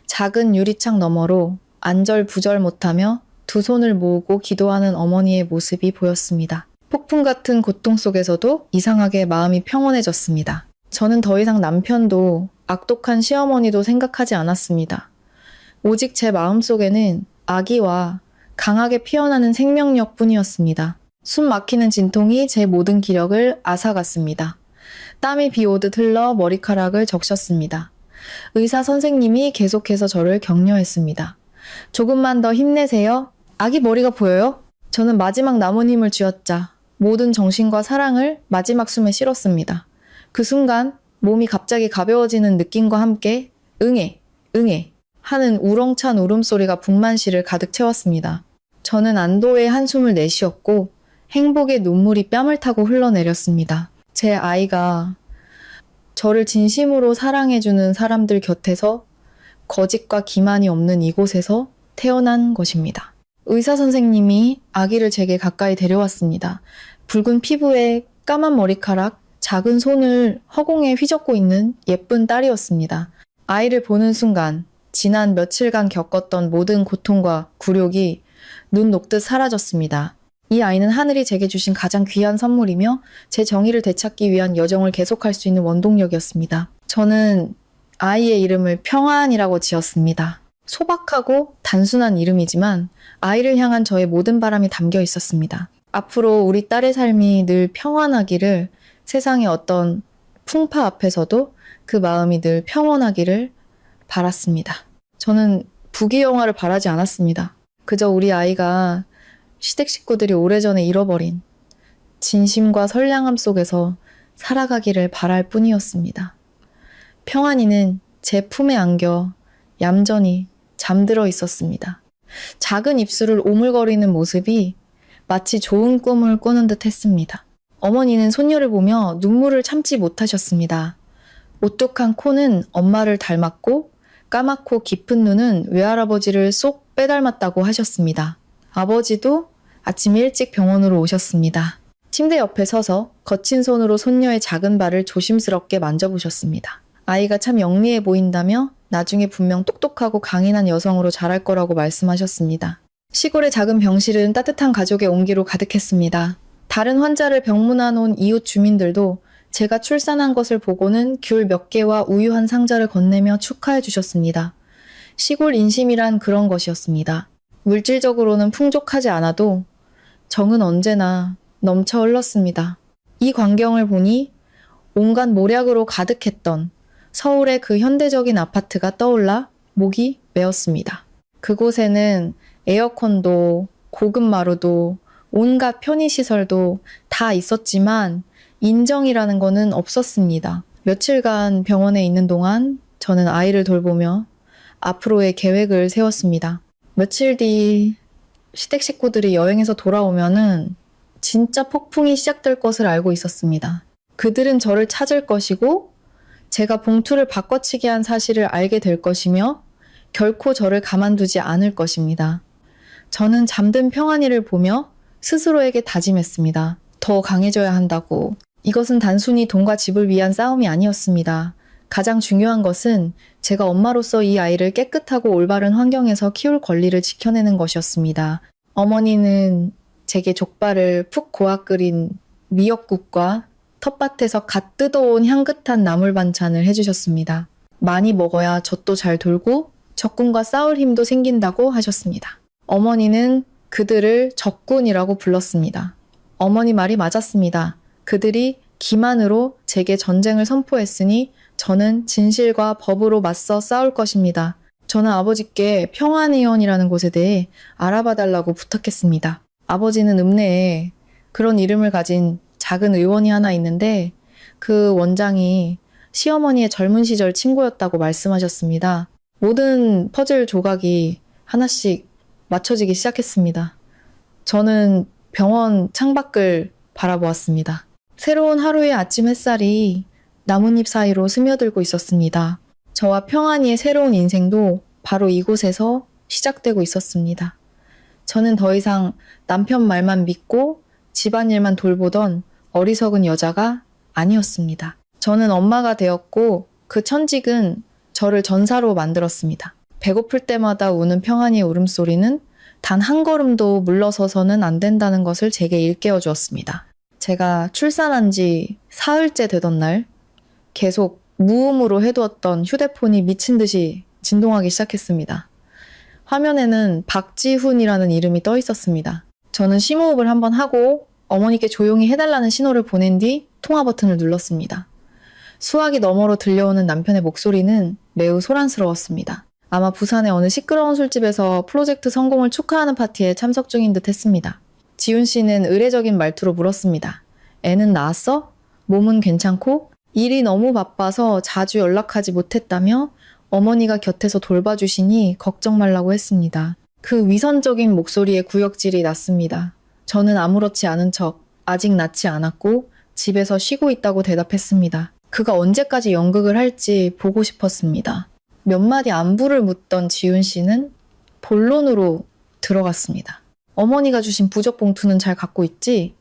작은 유리창 너머로 안절부절 못하며 두 손을 모으고 기도하는 어머니의 모습이 보였습니다. 폭풍 같은 고통 속에서도 이상하게 마음이 평온해졌습니다. 저는 더 이상 남편도 악독한 시어머니도 생각하지 않았습니다. 오직 제 마음속에는 아기와 강하게 피어나는 생명력 뿐이었습니다. 숨 막히는 진통이 제 모든 기력을 앗아갔습니다. 땀이 비 오듯 흘러 머리카락을 적셨습니다. 의사 선생님이 계속해서 저를 격려했습니다. 조금만 더 힘내세요. 아기 머리가 보여요? 저는 마지막 남은 힘을 쥐었자 모든 정신과 사랑을 마지막 숨에 실었습니다. 그 순간 몸이 갑자기 가벼워지는 느낌과 함께 응애, 응애 하는 우렁찬 울음소리가 분만실을 가득 채웠습니다. 저는 안도의 한숨을 내쉬었고 행복의 눈물이 뺨을 타고 흘러내렸습니다. 제 아이가 저를 진심으로 사랑해주는 사람들 곁에서 거짓과 기만이 없는 이곳에서 태어난 것입니다. 의사 선생님이 아기를 제게 가까이 데려왔습니다. 붉은 피부에 까만 머리카락, 작은 손을 허공에 휘젓고 있는 예쁜 딸이었습니다. 아이를 보는 순간 지난 며칠간 겪었던 모든 고통과 굴욕이 눈 녹듯 사라졌습니다. 이 아이는 하늘이 제게 주신 가장 귀한 선물이며 제 정의를 되찾기 위한 여정을 계속할 수 있는 원동력이었습니다. 저는 아이의 이름을 평안이라고 지었습니다. 소박하고 단순한 이름이지만 아이를 향한 저의 모든 바람이 담겨 있었습니다. 앞으로 우리 딸의 삶이 늘 평안하기를, 세상의 어떤 풍파 앞에서도 그 마음이 늘 평온하기를 바랐습니다. 저는 부귀영화를 바라지 않았습니다. 그저 우리 아이가 시댁 식구들이 오래전에 잃어버린 진심과 선량함 속에서 살아가기를 바랄 뿐이었습니다. 평안이는 제 품에 안겨 얌전히 잠들어 있었습니다. 작은 입술을 오물거리는 모습이 마치 좋은 꿈을 꾸는 듯 했습니다. 어머니는 손녀를 보며 눈물을 참지 못하셨습니다. 오뚝한 코는 엄마를 닮았고 까맣고 깊은 눈은 외할아버지를 쏙 빼닮았다고 하셨습니다. 아버지도 아침 일찍 병원으로 오셨습니다. 침대 옆에 서서 거친 손으로 손녀의 작은 발을 조심스럽게 만져보셨습니다. 아이가 참 영리해 보인다며 나중에 분명 똑똑하고 강인한 여성으로 자랄 거라고 말씀하셨습니다. 시골의 작은 병실은 따뜻한 가족의 온기로 가득했습니다. 다른 환자를 병문안 온 이웃 주민들도 제가 출산한 것을 보고는 귤 몇 개와 우유 한 상자를 건네며 축하해 주셨습니다. 시골 인심이란 그런 것이었습니다. 물질적으로는 풍족하지 않아도 정은 언제나 넘쳐 흘렀습니다. 이 광경을 보니 온갖 모략으로 가득했던 서울의 그 현대적인 아파트가 떠올라 목이 메었습니다. 그곳에는 에어컨도 고급 마루도 온갖 편의시설도 다 있었지만 인정이라는 거는 없었습니다. 며칠간 병원에 있는 동안 저는 아이를 돌보며 앞으로의 계획을 세웠습니다. 며칠 뒤 시댁 식구들이 여행에서 돌아오면은 진짜 폭풍이 시작될 것을 알고 있었습니다. 그들은 저를 찾을 것이고 제가 봉투를 바꿔치기 한 사실을 알게 될 것이며 결코 저를 가만두지 않을 것입니다. 저는 잠든 평안이를 보며 스스로에게 다짐했습니다. 더 강해져야 한다고. 이것은 단순히 돈과 집을 위한 싸움이 아니었습니다. 가장 중요한 것은 제가 엄마로서 이 아이를 깨끗하고 올바른 환경에서 키울 권리를 지켜내는 것이었습니다. 어머니는 제게 족발을 푹 고아 끓인 미역국과 텃밭에서 갓 뜯어온 향긋한 나물 반찬을 해주셨습니다. 많이 먹어야 젖도 잘 돌고 적군과 싸울 힘도 생긴다고 하셨습니다. 어머니는 그들을 적군이라고 불렀습니다. 어머니 말이 맞았습니다. 그들이 기만으로 제게 전쟁을 선포했으니 저는 진실과 법으로 맞서 싸울 것입니다. 저는 아버지께 평안의원이라는 곳에 대해 알아봐 달라고 부탁했습니다. 아버지는 읍내에 그런 이름을 가진 작은 의원이 하나 있는데 그 원장이 시어머니의 젊은 시절 친구였다고 말씀하셨습니다. 모든 퍼즐 조각이 하나씩 맞춰지기 시작했습니다. 저는 병원 창밖을 바라보았습니다. 새로운 하루의 아침 햇살이 나뭇잎 사이로 스며들고 있었습니다. 저와 평안이의 새로운 인생도 바로 이곳에서 시작되고 있었습니다. 저는 더 이상 남편 말만 믿고 집안일만 돌보던 어리석은 여자가 아니었습니다. 저는 엄마가 되었고 그 천직은 저를 전사로 만들었습니다. 배고플 때마다 우는 평안이의 울음소리는 단 한 걸음도 물러서서는 안 된다는 것을 제게 일깨워 주었습니다. 제가 출산한 지 사흘째 되던 날 계속 무음으로 해두었던 휴대폰이 미친 듯이 진동하기 시작했습니다. 화면에는 박지훈이라는 이름이 떠 있었습니다. 저는 심호흡을 한번 하고 어머니께 조용히 해달라는 신호를 보낸 뒤 통화 버튼을 눌렀습니다. 수화기 너머로 들려오는 남편의 목소리는 매우 소란스러웠습니다. 아마 부산의 어느 시끄러운 술집에서 프로젝트 성공을 축하하는 파티에 참석 중인 듯 했습니다. 지훈 씨는 의례적인 말투로 물었습니다. 애는 낳았어? 몸은 괜찮고? 일이 너무 바빠서 자주 연락하지 못했다며 어머니가 곁에서 돌봐주시니 걱정 말라고 했습니다. 그 위선적인 목소리에 구역질이 났습니다. 저는 아무렇지 않은 척 아직 낳지 않았고 집에서 쉬고 있다고 대답했습니다. 그가 언제까지 연극을 할지 보고 싶었습니다. 몇 마디 안부를 묻던 지훈 씨는 본론으로 들어갔습니다. 어머니가 주신 부적 봉투는 잘 갖고 있지?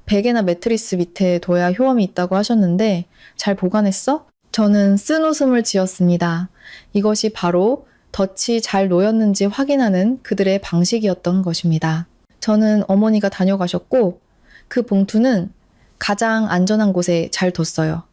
베개나 매트리스 밑에 둬야 효험이 있다고 하셨는데 잘 보관했어? 저는 쓴 웃음을 지었습니다. 이것이 바로 덫이 잘 놓였는지 확인하는 그들의 방식이었던 것입니다. 저는 어머니가 다녀가셨고 그 봉투는 가장 안전한 곳에 잘 뒀어요.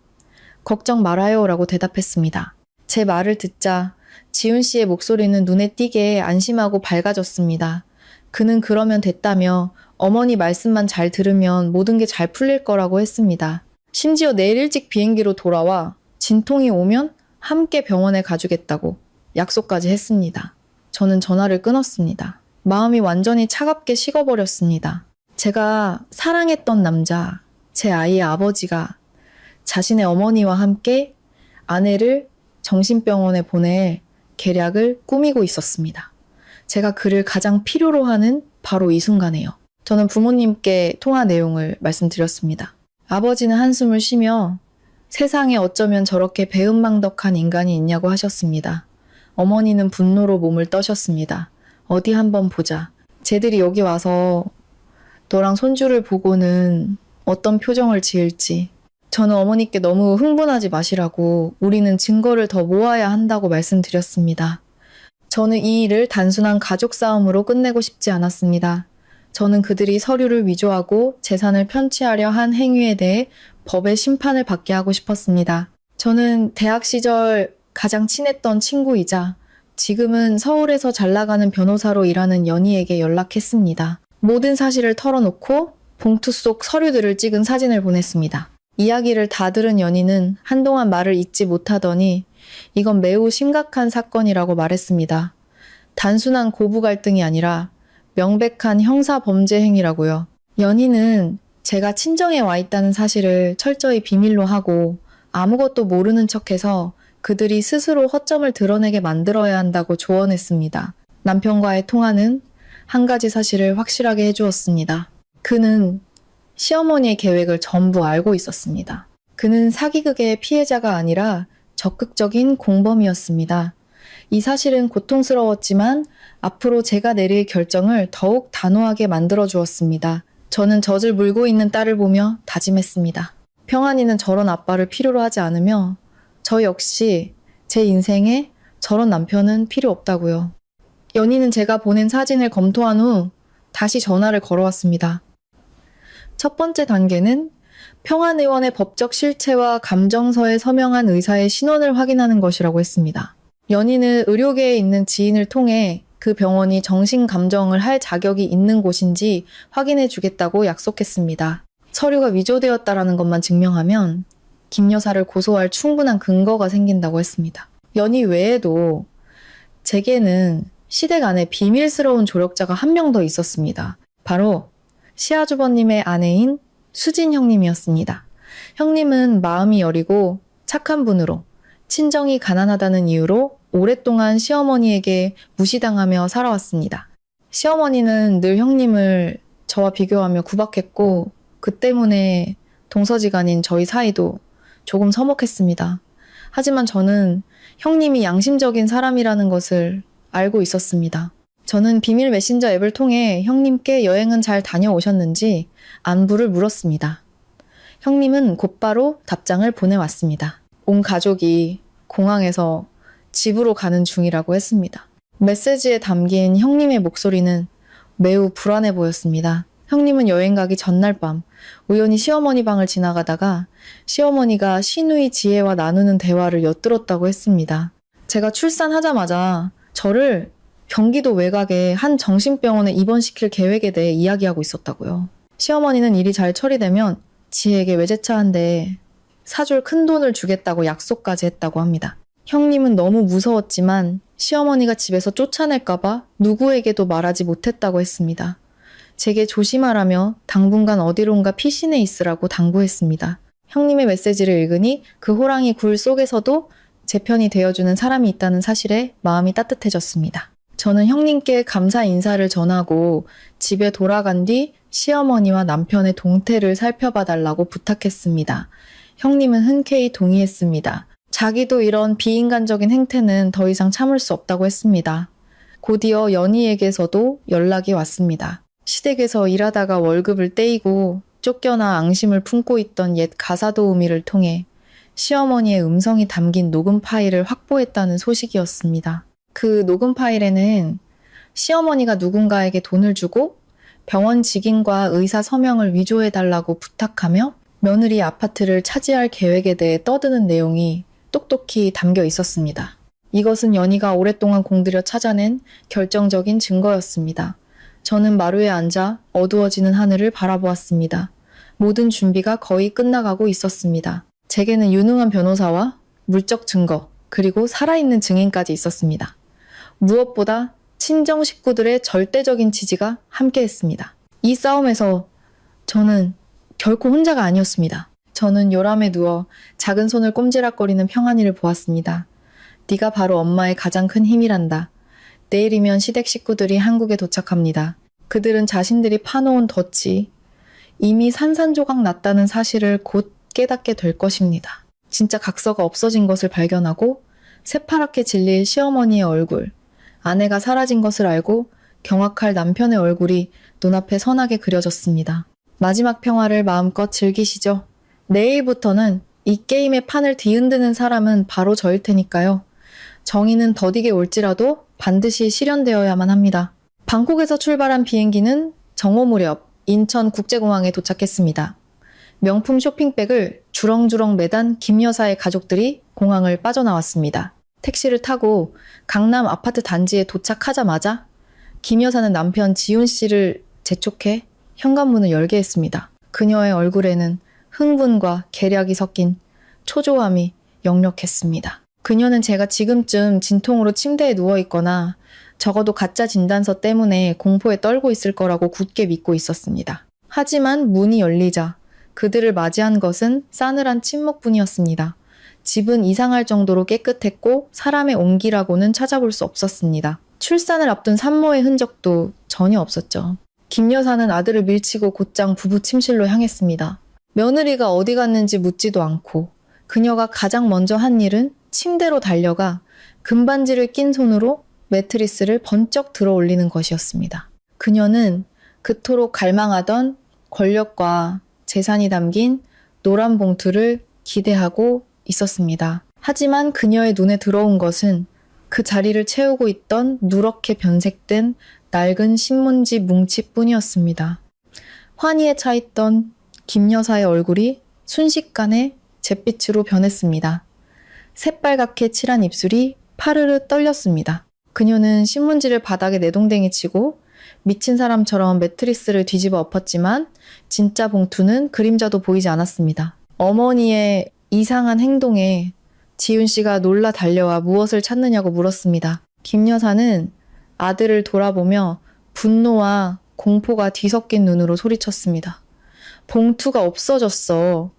걱정 말아요 라고 대답했습니다. 제 말을 듣자 지훈 씨의 목소리는 눈에 띄게 안심하고 밝아졌습니다. 그는 그러면 됐다며 어머니 말씀만 잘 들으면 모든 게 잘 풀릴 거라고 했습니다. 심지어 내일 일찍 비행기로 돌아와 진통이 오면 함께 병원에 가주겠다고 약속까지 했습니다. 저는 전화를 끊었습니다. 마음이 완전히 차갑게 식어버렸습니다. 제가 사랑했던 남자, 제 아이의 아버지가 자신의 어머니와 함께 아내를 정신병원에 보낼 계략을 꾸미고 있었습니다. 제가 그를 가장 필요로 하는 바로 이 순간에요. 저는 부모님께 통화 내용을 말씀드렸습니다. 아버지는 한숨을 쉬며 세상에 어쩌면 저렇게 배은망덕한 인간이 있냐고 하셨습니다. 어머니는 분노로 몸을 떠셨습니다. 어디 한번 보자. 쟤들이 여기 와서 너랑 손주를 보고는 어떤 표정을 지을지. 저는 어머니께 너무 흥분하지 마시라고 우리는 증거를 더 모아야 한다고 말씀드렸습니다. 저는 이 일을 단순한 가족 싸움으로 끝내고 싶지 않았습니다. 저는 그들이 서류를 위조하고 재산을 편취하려 한 행위에 대해 법의 심판을 받게 하고 싶었습니다. 저는 대학 시절 가장 친했던 친구이자 지금은 서울에서 잘 나가는 변호사로 일하는 연희에게 연락했습니다. 모든 사실을 털어놓고 봉투 속 서류들을 찍은 사진을 보냈습니다. 이야기를 다 들은 연희는 한동안 말을 잇지 못하더니 이건 매우 심각한 사건이라고 말했습니다. 단순한 고부 갈등이 아니라 명백한 형사 범죄 행위라고요. 연희는 제가 친정에 와 있다는 사실을 철저히 비밀로 하고 아무것도 모르는 척해서 그들이 스스로 허점을 드러내게 만들어야 한다고 조언했습니다. 남편과의 통화는 한 가지 사실을 확실하게 해주었습니다. 그는 시어머니의 계획을 전부 알고 있었습니다. 그는 사기극의 피해자가 아니라 적극적인 공범이었습니다. 이 사실은 고통스러웠지만 앞으로 제가 내릴 결정을 더욱 단호하게 만들어 주었습니다. 저는 젖을 물고 있는 딸을 보며 다짐했습니다. 평안이는 저런 아빠를 필요로 하지 않으며 저 역시 제 인생에 저런 남편은 필요 없다고요. 연희는 제가 보낸 사진을 검토한 후 다시 전화를 걸어왔습니다. 첫 번째 단계는 평안 의원의 법적 실체와 감정서에 서명한 의사의 신원을 확인하는 것이라고 했습니다. 연희는 의료계에 있는 지인을 통해 그 병원이 정신감정을 할 자격이 있는 곳인지 확인해 주겠다고 약속했습니다. 서류가 위조되었다라는 것만 증명하면 김 여사를 고소할 충분한 근거가 생긴다고 했습니다. 연희 외에도 제게는 시댁 안에 비밀스러운 조력자가 한 명 더 있었습니다. 바로 시아주버님의 아내인 수진 형님이었습니다. 형님은 마음이 여리고 착한 분으로 친정이 가난하다는 이유로 오랫동안 시어머니에게 무시당하며 살아왔습니다. 시어머니는 늘 형님을 저와 비교하며 구박했고 그 때문에 동서지간인 저희 사이도 조금 서먹했습니다. 하지만 저는 형님이 양심적인 사람이라는 것을 알고 있었습니다. 저는 비밀 메신저 앱을 통해 형님께 여행은 잘 다녀오셨는지 안부를 물었습니다. 형님은 곧바로 답장을 보내왔습니다. 온 가족이 공항에서 집으로 가는 중이라고 했습니다. 메시지에 담긴 형님의 목소리는 매우 불안해 보였습니다. 형님은 여행 가기 전날 밤 우연히 시어머니 방을 지나가다가 시어머니가 시누이 지혜와 나누는 대화를 엿들었다고 했습니다. 제가 출산하자마자 저를 경기도 외곽의 한 정신병원에 입원시킬 계획에 대해 이야기하고 있었다고요. 시어머니는 일이 잘 처리되면 지혜에게 외제차 한 대 사줄 큰 돈을 주겠다고 약속까지 했다고 합니다. 형님은 너무 무서웠지만 시어머니가 집에서 쫓아낼까봐 누구에게도 말하지 못했다고 했습니다. 제게 조심하라며 당분간 어디론가 피신해 있으라고 당부했습니다. 형님의 메시지를 읽으니 그 호랑이 굴 속에서도 제 편이 되어주는 사람이 있다는 사실에 마음이 따뜻해졌습니다. 저는 형님께 감사 인사를 전하고 집에 돌아간 뒤 시어머니와 남편의 동태를 살펴봐 달라고 부탁했습니다. 형님은 흔쾌히 동의했습니다. 자기도 이런 비인간적인 행태는 더 이상 참을 수 없다고 했습니다. 곧이어 연희에게서도 연락이 왔습니다. 시댁에서 일하다가 월급을 떼이고 쫓겨나 앙심을 품고 있던 옛 가사도우미를 통해 시어머니의 음성이 담긴 녹음 파일을 확보했다는 소식이었습니다. 그 녹음 파일에는 시어머니가 누군가에게 돈을 주고 병원 직인과 의사 서명을 위조해달라고 부탁하며 며느리 아파트를 차지할 계획에 대해 떠드는 내용이 똑똑히 담겨 있었습니다. 이것은 연희가 오랫동안 공들여 찾아낸 결정적인 증거였습니다. 저는 마루에 앉아 어두워지는 하늘을 바라보았습니다. 모든 준비가 거의 끝나가고 있었습니다. 제게는 유능한 변호사와 물적 증거, 그리고 살아있는 증인까지 있었습니다. 무엇보다 친정 식구들의 절대적인 지지가 함께했습니다. 이 싸움에서 저는 결코 혼자가 아니었습니다. 저는 요람에 누워 작은 손을 꼼지락거리는 평안이를 보았습니다. 네가 바로 엄마의 가장 큰 힘이란다. 내일이면 시댁 식구들이 한국에 도착합니다. 그들은 자신들이 파놓은 덫이 이미 산산조각 났다는 사실을 곧 깨닫게 될 것입니다. 진짜 각서가 없어진 것을 발견하고 새파랗게 질릴 시어머니의 얼굴, 아내가 사라진 것을 알고 경악할 남편의 얼굴이 눈앞에 선하게 그려졌습니다. 마지막 평화를 마음껏 즐기시죠. 내일부터는 이 게임의 판을 뒤흔드는 사람은 바로 저일 테니까요. 정의는 더디게 올지라도 반드시 실현되어야만 합니다. 방콕에서 출발한 비행기는 정오 무렵 인천국제공항에 도착했습니다. 명품 쇼핑백을 주렁주렁 매단 김 여사의 가족들이 공항을 빠져나왔습니다. 택시를 타고 강남 아파트 단지에 도착하자마자 김 여사는 남편 지훈 씨를 재촉해 현관문을 열게 했습니다. 그녀의 얼굴에는 흥분과 계략이 섞인 초조함이 역력했습니다. 그녀는 제가 지금쯤 진통으로 침대에 누워있거나 적어도 가짜 진단서 때문에 공포에 떨고 있을 거라고 굳게 믿고 있었습니다. 하지만 문이 열리자 그들을 맞이한 것은 싸늘한 침묵뿐이었습니다. 집은 이상할 정도로 깨끗했고 사람의 온기라고는 찾아볼 수 없었습니다. 출산을 앞둔 산모의 흔적도 전혀 없었죠. 김 여사는 아들을 밀치고 곧장 부부 침실로 향했습니다. 며느리가 어디 갔는지 묻지도 않고 그녀가 가장 먼저 한 일은 침대로 달려가 금반지를 낀 손으로 매트리스를 번쩍 들어 올리는 것이었습니다. 그녀는 그토록 갈망하던 권력과 재산이 담긴 노란 봉투를 기대하고 있었습니다. 하지만 그녀의 눈에 들어온 것은 그 자리를 채우고 있던 누렇게 변색된 낡은 신문지 뭉치뿐이었습니다. 환희에 차있던 김 여사의 얼굴이 순식간에 잿빛으로 변했습니다. 새빨갛게 칠한 입술이 파르르 떨렸습니다. 그녀는 신문지를 바닥에 내동댕이 치고 미친 사람처럼 매트리스를 뒤집어 엎었지만 진짜 봉투는 그림자도 보이지 않았습니다. 어머니의 이상한 행동에 지훈 씨가 놀라 달려와 무엇을 찾느냐고 물었습니다. 김 여사는 아들을 돌아보며 분노와 공포가 뒤섞인 눈으로 소리쳤습니다. 봉투가 없어졌어.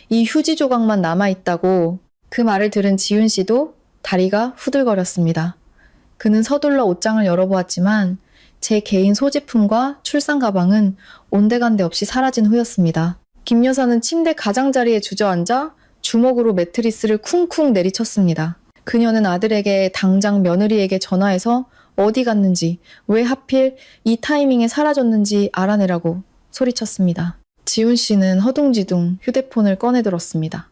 이 휴지 조각만 남아있다고. 그 말을 들은 지훈 씨도 다리가 후들거렸습니다. 그는 서둘러 옷장을 열어보았지만 제 개인 소지품과 출산 가방은 온데간데 없이 사라진 후였습니다. 김 여사는 침대 가장자리에 주저앉아 주먹으로 매트리스를 쿵쿵 내리쳤습니다. 그녀는 아들에게 당장 며느리에게 전화해서 어디 갔는지, 왜 하필 이 타이밍에 사라졌는지 알아내라고 소리쳤습니다. 지훈 씨는 허둥지둥 휴대폰을 꺼내들었습니다.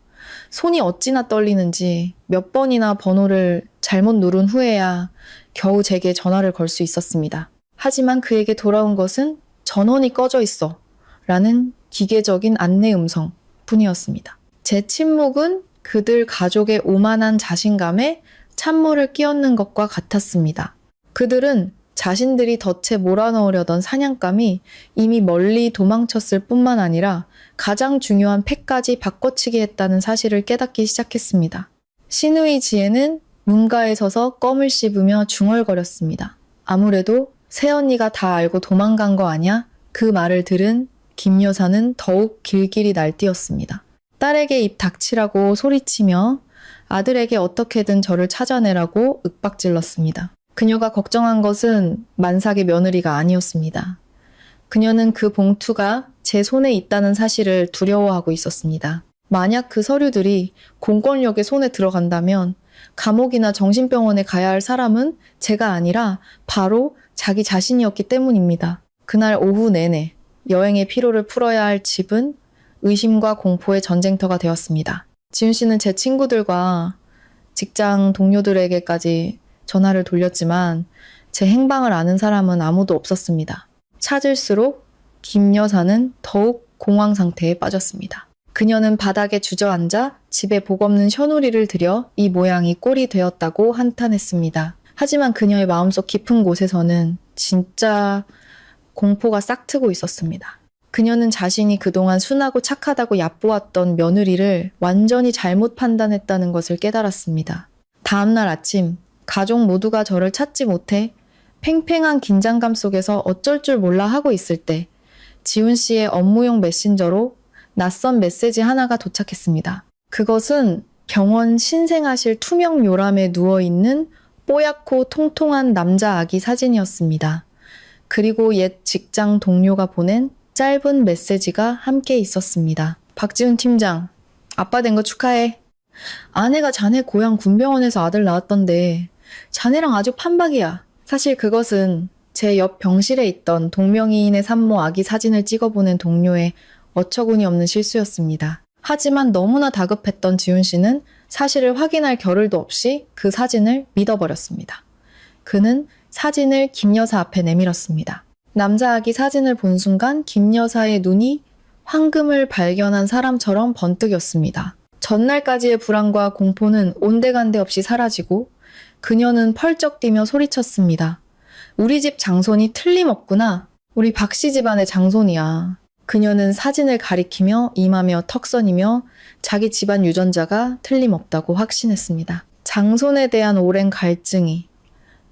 손이 어찌나 떨리는지 몇 번이나 번호를 잘못 누른 후에야 겨우 제게 전화를 걸 수 있었습니다. 하지만 그에게 돌아온 것은 전원이 꺼져 있어 라는 기계적인 안내 음성 뿐이었습니다. 제 침묵은 그들 가족의 오만한 자신감에 찬물을 끼얹는 것과 같았습니다. 그들은 자신들이 덫에 몰아넣으려던 사냥감이 이미 멀리 도망쳤을 뿐만 아니라 가장 중요한 팩까지 바꿔치기 했다는 사실을 깨닫기 시작했습니다. 신우이 지혜는 문가에 서서 껌을 씹으며 중얼거렸습니다. 아무래도 새언니가 다 알고 도망간 거 아냐? 그 말을 들은 김 여사는 더욱 길길이 날뛰었습니다. 딸에게 입 닥치라고 소리치며 아들에게 어떻게든 저를 찾아내라고 윽박질렀습니다. 그녀가 걱정한 것은 만삭의 며느리가 아니었습니다. 그녀는 그 봉투가 제 손에 있다는 사실을 두려워하고 있었습니다. 만약 그 서류들이 공권력의 손에 들어간다면 감옥이나 정신병원에 가야 할 사람은 제가 아니라 바로 자기 자신이었기 때문입니다. 그날 오후 내내 여행의 피로를 풀어야 할 집은 의심과 공포의 전쟁터가 되었습니다. 지훈 씨는 제 친구들과 직장 동료들에게까지 전화를 돌렸지만 제 행방을 아는 사람은 아무도 없었습니다. 찾을수록 김 여사는 더욱 공황 상태에 빠졌습니다. 그녀는 바닥에 주저앉아 집에 복 없는 셔누리를 들여 이 모양이 꼴이 되었다고 한탄했습니다. 하지만 그녀의 마음속 깊은 곳에서는 진짜 공포가 싹트고 있었습니다. 그녀는 자신이 그동안 순하고 착하다고 얕보았던 며느리를 완전히 잘못 판단했다는 것을 깨달았습니다. 다음날 아침 가족 모두가 저를 찾지 못해 팽팽한 긴장감 속에서 어쩔 줄 몰라 하고 있을 때 지훈 씨의 업무용 메신저로 낯선 메시지 하나가 도착했습니다. 그것은 병원 신생아실 투명 요람에 누워있는 뽀얗고 통통한 남자 아기 사진이었습니다. 그리고 옛 직장 동료가 보낸 짧은 메시지가 함께 있었습니다. 박지훈 팀장, 아빠 된 거 축하해. 아내가 자네 고향 군병원에서 아들 낳았던데 자네랑 아주 판박이야. 사실 그것은 제 옆 병실에 있던 동명이인의 산모 아기 사진을 찍어보낸 동료의 어처구니 없는 실수였습니다. 하지만 너무나 다급했던 지훈 씨는 사실을 확인할 겨를도 없이 그 사진을 믿어버렸습니다. 그는 사진을 김 여사 앞에 내밀었습니다. 남자 아기 사진을 본 순간 김 여사의 눈이 황금을 발견한 사람처럼 번뜩였습니다. 전날까지의 불안과 공포는 온데간데 없이 사라지고 그녀는 펄쩍 뛰며 소리쳤습니다. 우리 집 장손이 틀림없구나. 우리 박씨 집안의 장손이야. 그녀는 사진을 가리키며 임하며 턱선이며 자기 집안 유전자가 틀림없다고 확신했습니다. 장손에 대한 오랜 갈증이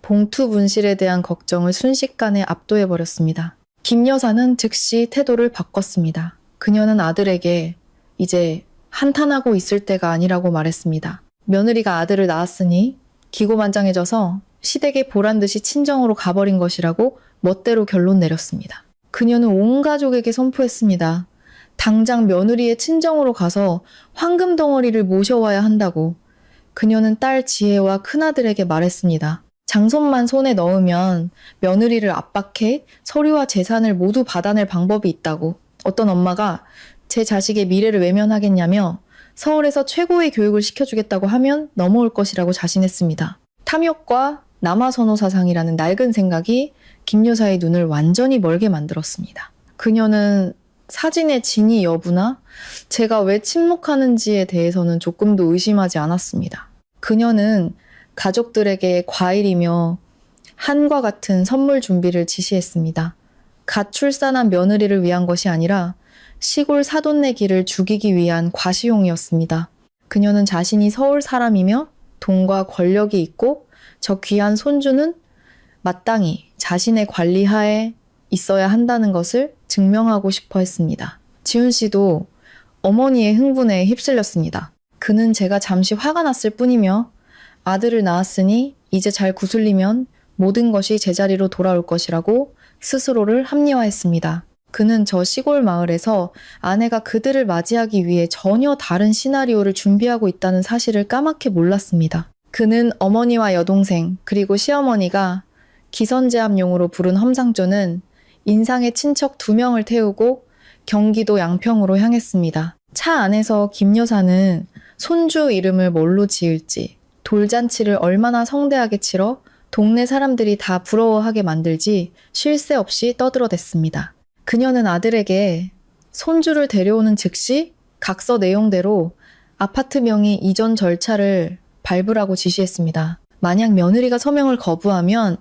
봉투 분실에 대한 걱정을 순식간에 압도해버렸습니다. 김 여사는 즉시 태도를 바꿨습니다. 그녀는 아들에게 이제 한탄하고 있을 때가 아니라고 말했습니다. 며느리가 아들을 낳았으니 기고만장해져서 시댁에 보란듯이 친정으로 가버린 것이라고 멋대로 결론 내렸습니다. 그녀는 온 가족에게 선포했습니다. 당장 며느리의 친정으로 가서 황금 덩어리를 모셔와야 한다고. 그녀는 딸 지혜와 큰아들에게 말했습니다. 장손만 손에 넣으면 며느리를 압박해 서류와 재산을 모두 받아낼 방법이 있다고. 어떤 엄마가 제 자식의 미래를 외면하겠냐며 서울에서 최고의 교육을 시켜주겠다고 하면 넘어올 것이라고 자신했습니다. 탐욕과 남아선호 사상이라는 낡은 생각이 김 여사의 눈을 완전히 멀게 만들었습니다. 그녀는 사진의 진위 여부나 제가 왜 침묵하는지에 대해서는 조금도 의심하지 않았습니다. 그녀는 가족들에게 과일이며 한과 같은 선물 준비를 지시했습니다. 갓 출산한 며느리를 위한 것이 아니라 시골 사돈내기를 죽이기 위한 과시용이었습니다. 그녀는 자신이 서울 사람이며 돈과 권력이 있고 저 귀한 손주는 마땅히 자신의 관리하에 있어야 한다는 것을 증명하고 싶어 했습니다. 지훈 씨도 어머니의 흥분에 휩쓸렸습니다. 그는 제가 잠시 화가 났을 뿐이며 아들을 낳았으니 이제 잘 구슬리면 모든 것이 제자리로 돌아올 것이라고 스스로를 합리화했습니다. 그는 저 시골 마을에서 아내가 그들을 맞이하기 위해 전혀 다른 시나리오를 준비하고 있다는 사실을 까맣게 몰랐습니다. 그는 어머니와 여동생 그리고 시어머니가 기선제압용으로 부른 험상조는 인상의 친척 2명을 태우고 경기도 양평으로 향했습니다. 차 안에서 김 여사는 손주 이름을 뭘로 지을지, 돌잔치를 얼마나 성대하게 치러 동네 사람들이 다 부러워하게 만들지 쉴 새 없이 떠들어댔습니다. 그녀는 아들에게 손주를 데려오는 즉시 각서 내용대로 아파트 명의 이전 절차를 밟으라고 지시했습니다. 만약 며느리가 서명을 거부하면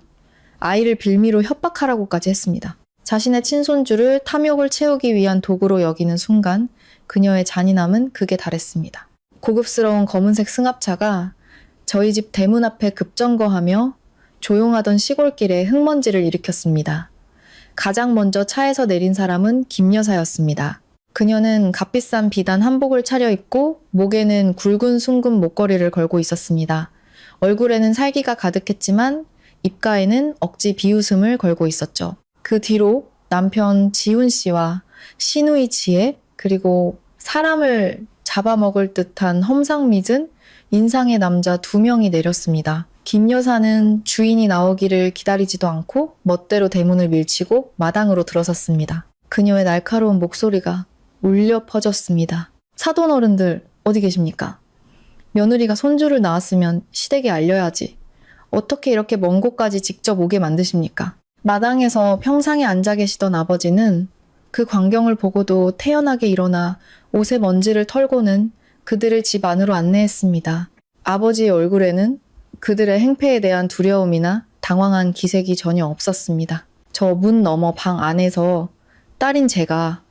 아이를 빌미로 협박하라고까지 했습니다. 자신의 친손주를 탐욕을 채우기 위한 도구로 여기는 순간 그녀의 잔인함은 극에 달했습니다. 고급스러운 검은색 승합차가 저희 집 대문 앞에 급정거하며 조용하던 시골길에 흙먼지를 일으켰습니다. 가장 먼저 차에서 내린 사람은 김 여사였습니다. 그녀는 값비싼 비단 한복을 차려입고 목에는 굵은 숭근 목걸이를 걸고 있었습니다. 얼굴에는 살기가 가득했지만 입가에는 억지 비웃음을 걸고 있었죠. 그 뒤로 남편 지훈 씨와 시누이 지혜 그리고 사람을 잡아먹을 듯한 험상궂은 인상의 남자 2명이 내렸습니다. 김 여사는 주인이 나오기를 기다리지도 않고 멋대로 대문을 밀치고 마당으로 들어섰습니다. 그녀의 날카로운 목소리가 울려 퍼졌습니다. 사돈 어른들 어디 계십니까? 며느리가 손주를 낳았으면 시댁에 알려야지. 어떻게 이렇게 먼 곳까지 직접 오게 만드십니까? 마당에서 평상에 앉아 계시던 아버지는 그 광경을 보고도 태연하게 일어나 옷의 먼지를 털고는 그들을 집 안으로 안내했습니다. 아버지의 얼굴에는 그들의 행패에 대한 두려움이나 당황한 기색이 전혀 없었습니다. 저 문 너머 방 안에서 딸인 제가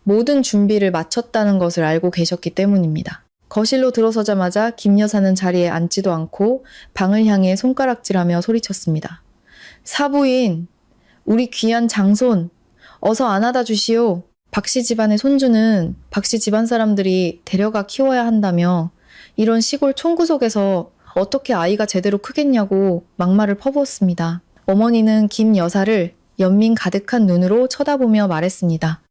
모든 준비를 마쳤다는 것을 알고 계셨기 때문입니다. 거실로 들어서자마자 김 여사는 자리에 앉지도 않고 방을 향해 손가락질하며 소리쳤습니다. 사부인, 우리 귀한 장손, 어서 안아다 주시오. 박씨 집안의 손주는 박씨 집안 사람들이 데려가 키워야 한다며 이런 시골 촌구석에서 어떻게 아이가 제대로 크겠냐고 막말을 퍼부었습니다. 어머니는 김 여사를 연민 가득한 눈으로 쳐다보며 말했습니다.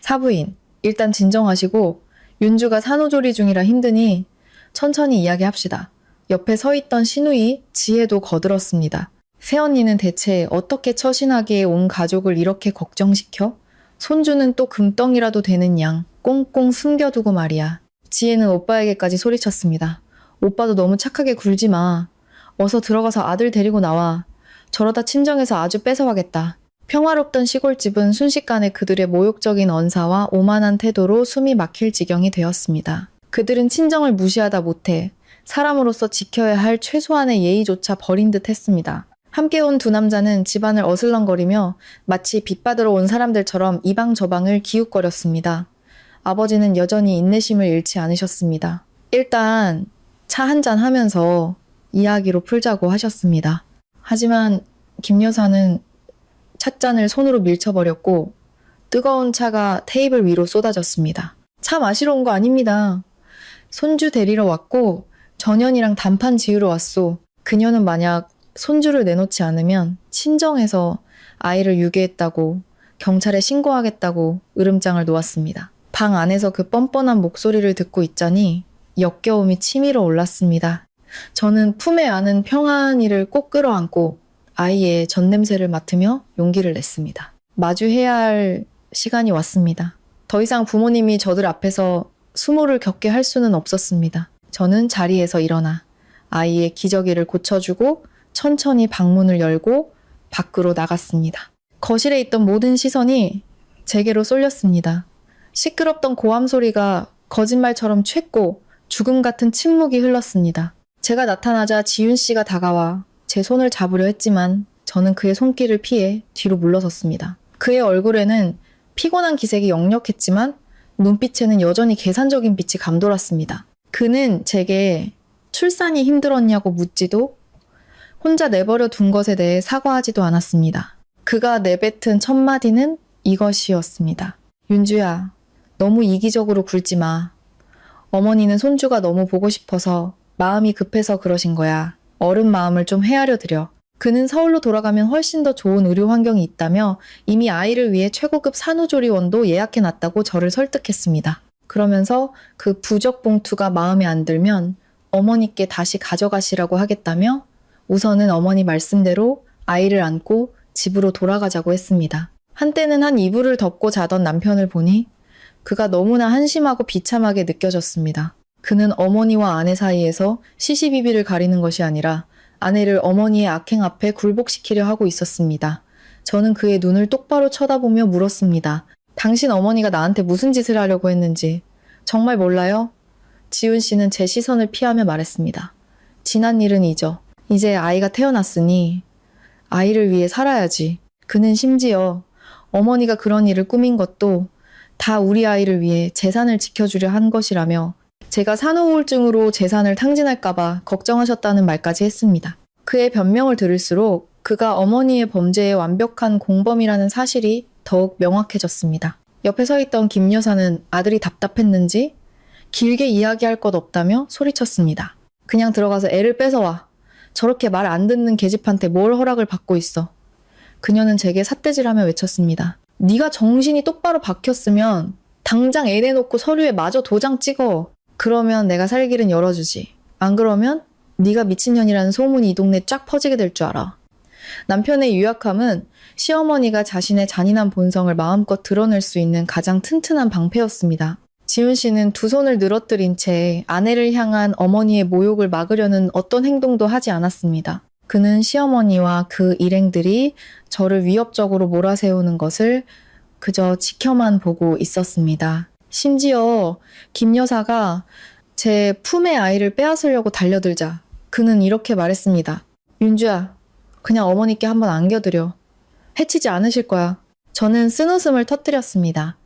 사부인, 일단 진정하시고 윤주가 산후조리 중이라 힘드니 천천히 이야기합시다. 옆에 서 있던 신우이 지혜도 거들었습니다. 새언니는 대체 어떻게 처신하기에 온 가족을 이렇게 걱정시켜? 손주는 또 금덩이라도 되는 양 꽁꽁 숨겨두고 말이야. 지혜는 오빠에게까지 소리쳤습니다. 오빠도 너무 착하게 굴지 마. 어서 들어가서 아들 데리고 나와. 저러다 친정에서 아주 뺏어가겠다. 평화롭던 시골집은 순식간에 그들의 모욕적인 언사와 오만한 태도로 숨이 막힐 지경이 되었습니다. 그들은 친정을 무시하다 못해 사람으로서 지켜야 할 최소한의 예의조차 버린 듯 했습니다. 함께 온 두 남자는 집안을 어슬렁거리며 마치 빚받으러 온 사람들처럼 이방저방을 기웃거렸습니다. 아버지는 여전히 인내심을 잃지 않으셨습니다. 일단 차 한잔 하면서 이야기로 풀자고 하셨습니다. 하지만 김 여사는 찻잔을 손으로 밀쳐버렸고 뜨거운 차가 테이블 위로 쏟아졌습니다. 차 마시러 온 거 아닙니다. 손주 데리러 왔고 전현이랑 단판 지으러 왔소. 그녀는 만약 손주를 내놓지 않으면 친정에서 아이를 유괴했다고 경찰에 신고하겠다고 으름장을 놓았습니다. 방 안에서 그 뻔뻔한 목소리를 듣고 있자니 역겨움이 치밀어 올랐습니다. 저는 품에 안은 평안이를 꼭 끌어안고 아이의 젖냄새를 맡으며 용기를 냈습니다. 마주해야 할 시간이 왔습니다. 더 이상 부모님이 저들 앞에서 수모를 겪게 할 수는 없었습니다. 저는 자리에서 일어나 아이의 기저귀를 고쳐주고 천천히 방문을 열고 밖으로 나갔습니다. 거실에 있던 모든 시선이 제게로 쏠렸습니다. 시끄럽던 고함 소리가 거짓말처럼 촤고 죽음 같은 침묵이 흘렀습니다. 제가 나타나자 지윤 씨가 다가와 제 손을 잡으려 했지만 저는 그의 손길을 피해 뒤로 물러섰습니다. 그의 얼굴에는 피곤한 기색이 역력했지만 눈빛에는 여전히 계산적인 빛이 감돌았습니다. 그는 제게 출산이 힘들었냐고 묻지도 혼자 내버려 둔 것에 대해 사과하지도 않았습니다. 그가 내뱉은 첫 마디는 이것이었습니다. 윤주야, 너무 이기적으로 굴지 마. 어머니는 손주가 너무 보고 싶어서 마음이 급해서 그러신 거야. 어른 마음을 좀 헤아려 드려. 그는 서울로 돌아가면 훨씬 더 좋은 의료 환경이 있다며 이미 아이를 위해 최고급 산후조리원도 예약해놨다고 저를 설득했습니다. 그러면서 그 부적 봉투가 마음에 안 들면 어머니께 다시 가져가시라고 하겠다며 우선은 어머니 말씀대로 아이를 안고 집으로 돌아가자고 했습니다. 한때는 한 이불을 덮고 자던 남편을 보니 그가 너무나 한심하고 비참하게 느껴졌습니다. 그는 어머니와 아내 사이에서 시시비비를 가리는 것이 아니라 아내를 어머니의 악행 앞에 굴복시키려 하고 있었습니다. 저는 그의 눈을 똑바로 쳐다보며 물었습니다. 당신 어머니가 나한테 무슨 짓을 하려고 했는지 정말 몰라요? 지훈 씨는 제 시선을 피하며 말했습니다. 지난 일은 잊어. 이제 아이가 태어났으니 아이를 위해 살아야지. 그는 심지어 어머니가 그런 일을 꾸민 것도 다 우리 아이를 위해 재산을 지켜주려 한 것이라며 제가 산후우울증으로 재산을 탕진할까봐 걱정하셨다는 말까지 했습니다. 그의 변명을 들을수록 그가 어머니의 범죄의 완벽한 공범이라는 사실이 더욱 명확해졌습니다. 옆에 서 있던 김 여사는 아들이 답답했는지 길게 이야기할 것 없다며 소리쳤습니다. 그냥 들어가서 애를 뺏어와. 저렇게 말 안 듣는 계집한테 뭘 허락을 받고 있어. 그녀는 제게 삿대질하며 외쳤습니다. 네가 정신이 똑바로 박혔으면 당장 애 내놓고 서류에 마저 도장 찍어. 그러면 내가 살 길은 열어주지. 안 그러면 네가 미친년이라는 소문이 이 동네에 쫙 퍼지게 될 줄 알아. 남편의 유약함은 시어머니가 자신의 잔인한 본성을 마음껏 드러낼 수 있는 가장 튼튼한 방패였습니다. 지훈 씨는 두 손을 늘어뜨린 채 아내를 향한 어머니의 모욕을 막으려는 어떤 행동도 하지 않았습니다. 그는 시어머니와 그 일행들이 저를 위협적으로 몰아세우는 것을 그저 지켜만 보고 있었습니다. 심지어 김 여사가 제 품의 아이를 빼앗으려고 달려들자 그는 이렇게 말했습니다. 윤주야, 그냥 어머니께 한번 안겨드려. 해치지 않으실 거야. 저는 쓴웃음을 터뜨렸습니다.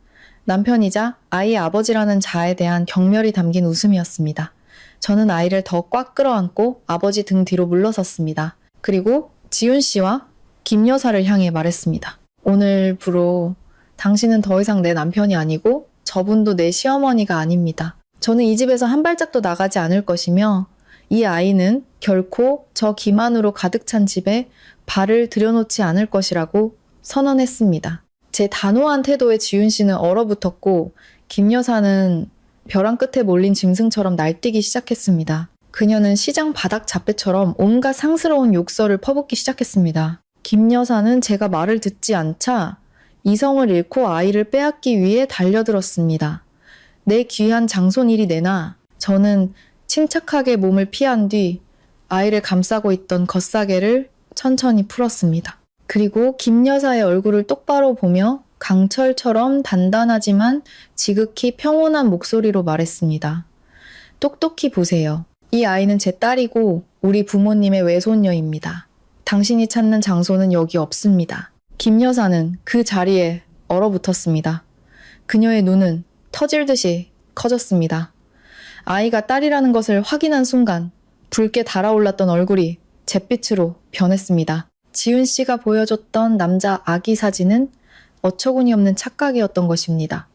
남편이자 아이의 아버지라는 자에 대한 경멸이 담긴 웃음이었습니다. 저는 아이를 더 꽉 끌어안고 아버지 등 뒤로 물러섰습니다. 그리고 지훈 씨와 김 여사를 향해 말했습니다. 오늘부로 당신은 더 이상 내 남편이 아니고 저분도 내 시어머니가 아닙니다. 저는 이 집에서 한 발짝도 나가지 않을 것이며 이 아이는 결코 저 기만으로 가득 찬 집에 발을 들여놓지 않을 것이라고 선언했습니다. 제 단호한 태도에 지윤 씨는 얼어붙었고 김 여사는 벼랑 끝에 몰린 짐승처럼 날뛰기 시작했습니다. 그녀는 시장 바닥 잡배처럼 온갖 상스러운 욕설을 퍼붓기 시작했습니다. 김 여사는 제가 말을 듣지 않자 이성을 잃고 아이를 빼앗기 위해 달려들었습니다. 내 귀한 장손일이 내놔. 저는 침착하게 몸을 피한 뒤 아이를 감싸고 있던 겉사개를 천천히 풀었습니다. 그리고 김 여사의 얼굴을 똑바로 보며 강철처럼 단단하지만 지극히 평온한 목소리로 말했습니다. 똑똑히 보세요. 이 아이는 제 딸이고 우리 부모님의 외손녀입니다. 당신이 찾는 장소는 여기 없습니다. 김 여사는 그 자리에 얼어붙었습니다. 그녀의 눈은 터질 듯이 커졌습니다. 아이가 딸이라는 것을 확인한 순간 붉게 달아올랐던 얼굴이 잿빛으로 변했습니다. 지훈 씨가 보여줬던 남자 아기 사진은 어처구니 없는 착각이었던 것입니다.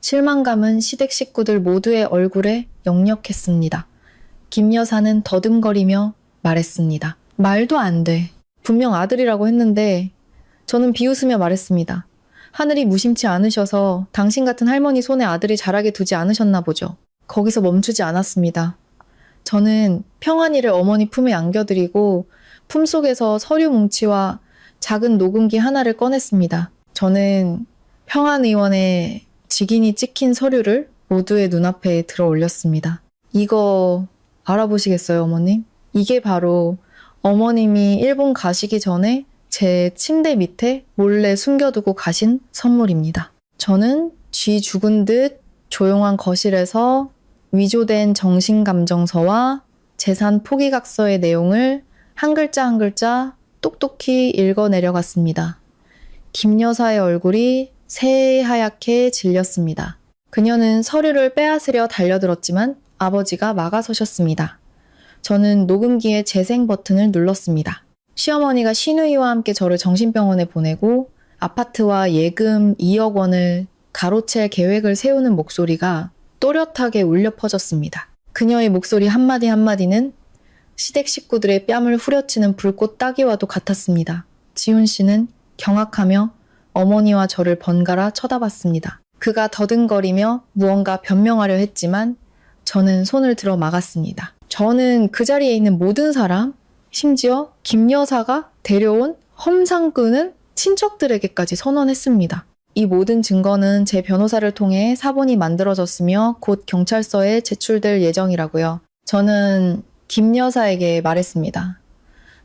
실망감은 시댁 식구들 모두의 얼굴에 역력했습니다. 김 여사는 더듬거리며 말했습니다. 말도 안 돼. 분명 아들이라고 했는데 저는 비웃으며 말했습니다. 하늘이 무심치 않으셔서 당신 같은 할머니 손에 아들이 자라게 두지 않으셨나 보죠. 거기서 멈추지 않았습니다. 저는 평안이를 어머니 품에 안겨드리고 품속에서 서류 뭉치와 작은 녹음기 하나를 꺼냈습니다. 저는 평안 의원의 직인이 찍힌 서류를 모두의 눈앞에 들어 올렸습니다. 이거 알아보시겠어요, 어머님? 이게 바로 어머님이 일본 가시기 전에 제 침대 밑에 몰래 숨겨두고 가신 선물입니다. 저는 쥐 죽은 듯 조용한 거실에서 위조된 정신감정서와 재산 포기각서의 내용을 한 글자 한 글자 똑똑히 읽어내려갔습니다. 김 여사의 얼굴이 새하얗게 질렸습니다. 그녀는 서류를 빼앗으려 달려들었지만 아버지가 막아서셨습니다. 저는 녹음기의 재생 버튼을 눌렀습니다. 시어머니가 시누이와 함께 저를 정신병원에 보내고 아파트와 예금 2억 원을 가로챌 계획을 세우는 목소리가 또렷하게 울려 퍼졌습니다. 그녀의 목소리 한마디 한마디는 시댁 식구들의 뺨을 후려치는 불꽃 따기와도 같았습니다. 지훈 씨는 경악하며 어머니와 저를 번갈아 쳐다봤습니다. 그가 더듬거리며 무언가 변명하려 했지만 저는 손을 들어 막았습니다. 저는 그 자리에 있는 모든 사람, 심지어 김 여사가 데려온 험상 끄는 친척들에게까지 선언했습니다. 이 모든 증거는 제 변호사를 통해 사본이 만들어졌으며 곧 경찰서에 제출될 예정이라고요. 저는 김 여사에게 말했습니다.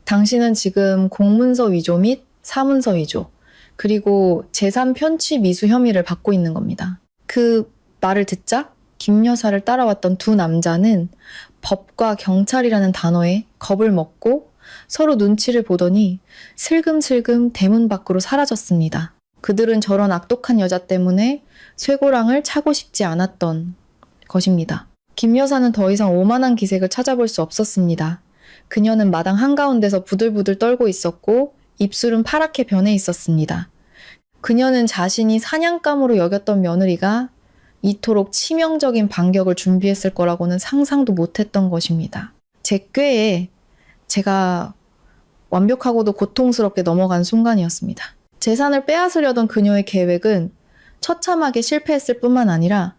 당신은 지금 공문서 위조 및 사문서 위조, 그리고 재산 편취 미수 혐의를 받고 있는 겁니다. 그 말을 듣자 김 여사를 따라왔던 두 남자는 법과 경찰이라는 단어에 겁을 먹고 서로 눈치를 보더니 슬금슬금 대문 밖으로 사라졌습니다. 그들은 저런 악독한 여자 때문에 쇠고랑을 차고 싶지 않았던 것입니다. 김 여사는 더 이상 오만한 기색을 찾아볼 수 없었습니다. 그녀는 마당 한가운데서 부들부들 떨고 있었고 입술은 파랗게 변해 있었습니다. 그녀는 자신이 사냥감으로 여겼던 며느리가 이토록 치명적인 반격을 준비했을 거라고는 상상도 못했던 것입니다. 제 꾀에 제가 완벽하고도 고통스럽게 넘어간 순간이었습니다. 재산을 빼앗으려던 그녀의 계획은 처참하게 실패했을 뿐만 아니라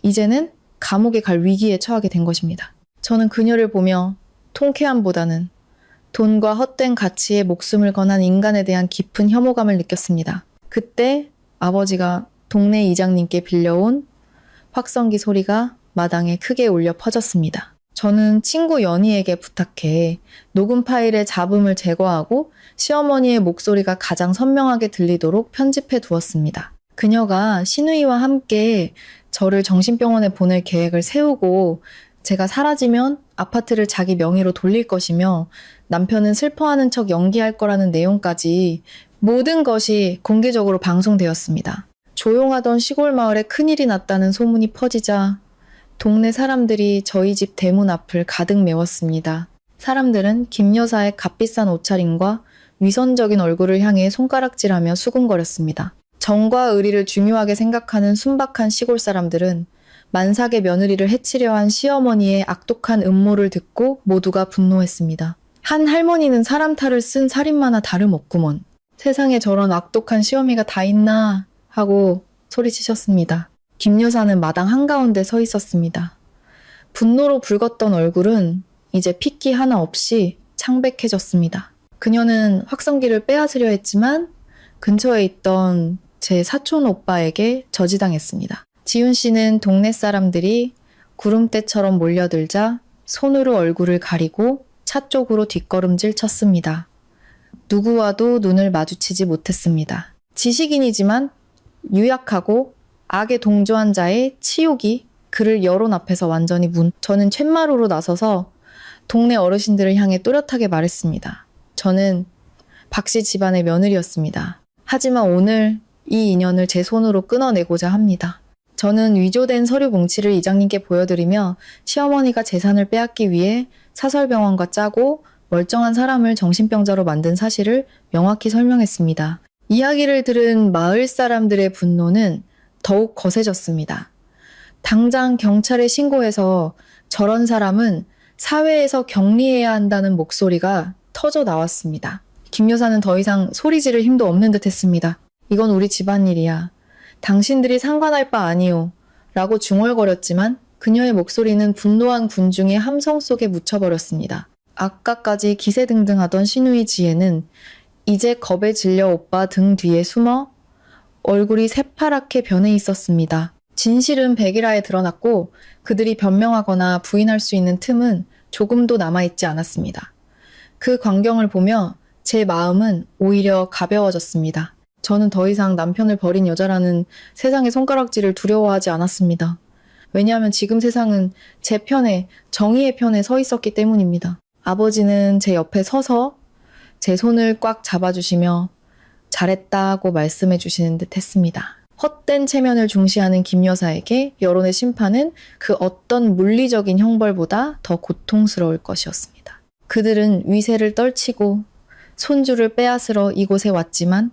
이제는 감옥에 갈 위기에 처하게 된 것입니다. 저는 그녀를 보며 통쾌함보다는 돈과 헛된 가치에 목숨을 건한 인간에 대한 깊은 혐오감을 느꼈습니다. 그때 아버지가 동네 이장님께 빌려온 확성기 소리가 마당에 크게 울려 퍼졌습니다. 저는 친구 연희에게 부탁해 녹음 파일의 잡음을 제거하고 시어머니의 목소리가 가장 선명하게 들리도록 편집해 두었습니다. 그녀가 시누이와 함께 저를 정신병원에 보낼 계획을 세우고 제가 사라지면 아파트를 자기 명의로 돌릴 것이며 남편은 슬퍼하는 척 연기할 거라는 내용까지 모든 것이 공개적으로 방송되었습니다. 조용하던 시골 마을에 큰일이 났다는 소문이 퍼지자 동네 사람들이 저희 집 대문 앞을 가득 메웠습니다. 사람들은 김 여사의 값비싼 옷차림과 위선적인 얼굴을 향해 손가락질하며 수군거렸습니다. 정과 의리를 중요하게 생각하는 순박한 시골 사람들은 만삭의 며느리를 해치려 한 시어머니의 악독한 음모를 듣고 모두가 분노했습니다. 한 할머니는 사람 탈을 쓴 살인마나 다름없구먼. 세상에 저런 악독한 시어미가 다 있나 하고 소리치셨습니다. 김 여사는 마당 한가운데 서 있었습니다. 분노로 붉었던 얼굴은 이제 핏기 하나 없이 창백해졌습니다. 그녀는 확성기를 빼앗으려 했지만 근처에 있던 제 사촌 오빠에게 저지당했습니다. 지훈 씨는 동네 사람들이 구름대처럼 몰려들자 손으로 얼굴을 가리고 차 쪽으로 뒷걸음질 쳤습니다. 누구와도 눈을 마주치지 못했습니다. 지식인이지만 유약하고 악에 동조한 자의 치욕이 그를 여론 앞에서 완전히 저는 쇳마루로 나서서 동네 어르신들을 향해 또렷하게 말했습니다. 저는 박씨 집안의 며느리였습니다. 하지만 오늘 이 인연을 제 손으로 끊어내고자 합니다. 저는 위조된 서류 뭉치를 이장님께 보여드리며 시어머니가 재산을 빼앗기 위해 사설병원과 짜고 멀쩡한 사람을 정신병자로 만든 사실을 명확히 설명했습니다. 이야기를 들은 마을 사람들의 분노는 더욱 거세졌습니다. 당장 경찰에 신고해서 저런 사람은 사회에서 격리해야 한다는 목소리가 터져 나왔습니다. 김 여사는 더 이상 소리 지를 힘도 없는 듯 했습니다. 이건 우리 집안일이야. 당신들이 상관할 바 아니오. 라고 중얼거렸지만 그녀의 목소리는 분노한 군중의 함성 속에 묻혀버렸습니다. 아까까지 기세등등하던 신우이 지혜는 이제 겁에 질려 오빠 등 뒤에 숨어 얼굴이 새파랗게 변해 있었습니다. 진실은 백일하에 드러났고 그들이 변명하거나 부인할 수 있는 틈은 조금도 남아있지 않았습니다. 그 광경을 보며 제 마음은 오히려 가벼워졌습니다. 저는 더 이상 남편을 버린 여자라는 세상의 손가락질을 두려워하지 않았습니다. 왜냐하면 지금 세상은 제 편에, 정의의 편에 서 있었기 때문입니다. 아버지는 제 옆에 서서 제 손을 꽉 잡아주시며 잘했다고 말씀해 주시는 듯 했습니다. 헛된 체면을 중시하는 김 여사에게 여론의 심판은 그 어떤 물리적인 형벌보다 더 고통스러울 것이었습니다. 그들은 위세를 떨치고 손주를 빼앗으러 이곳에 왔지만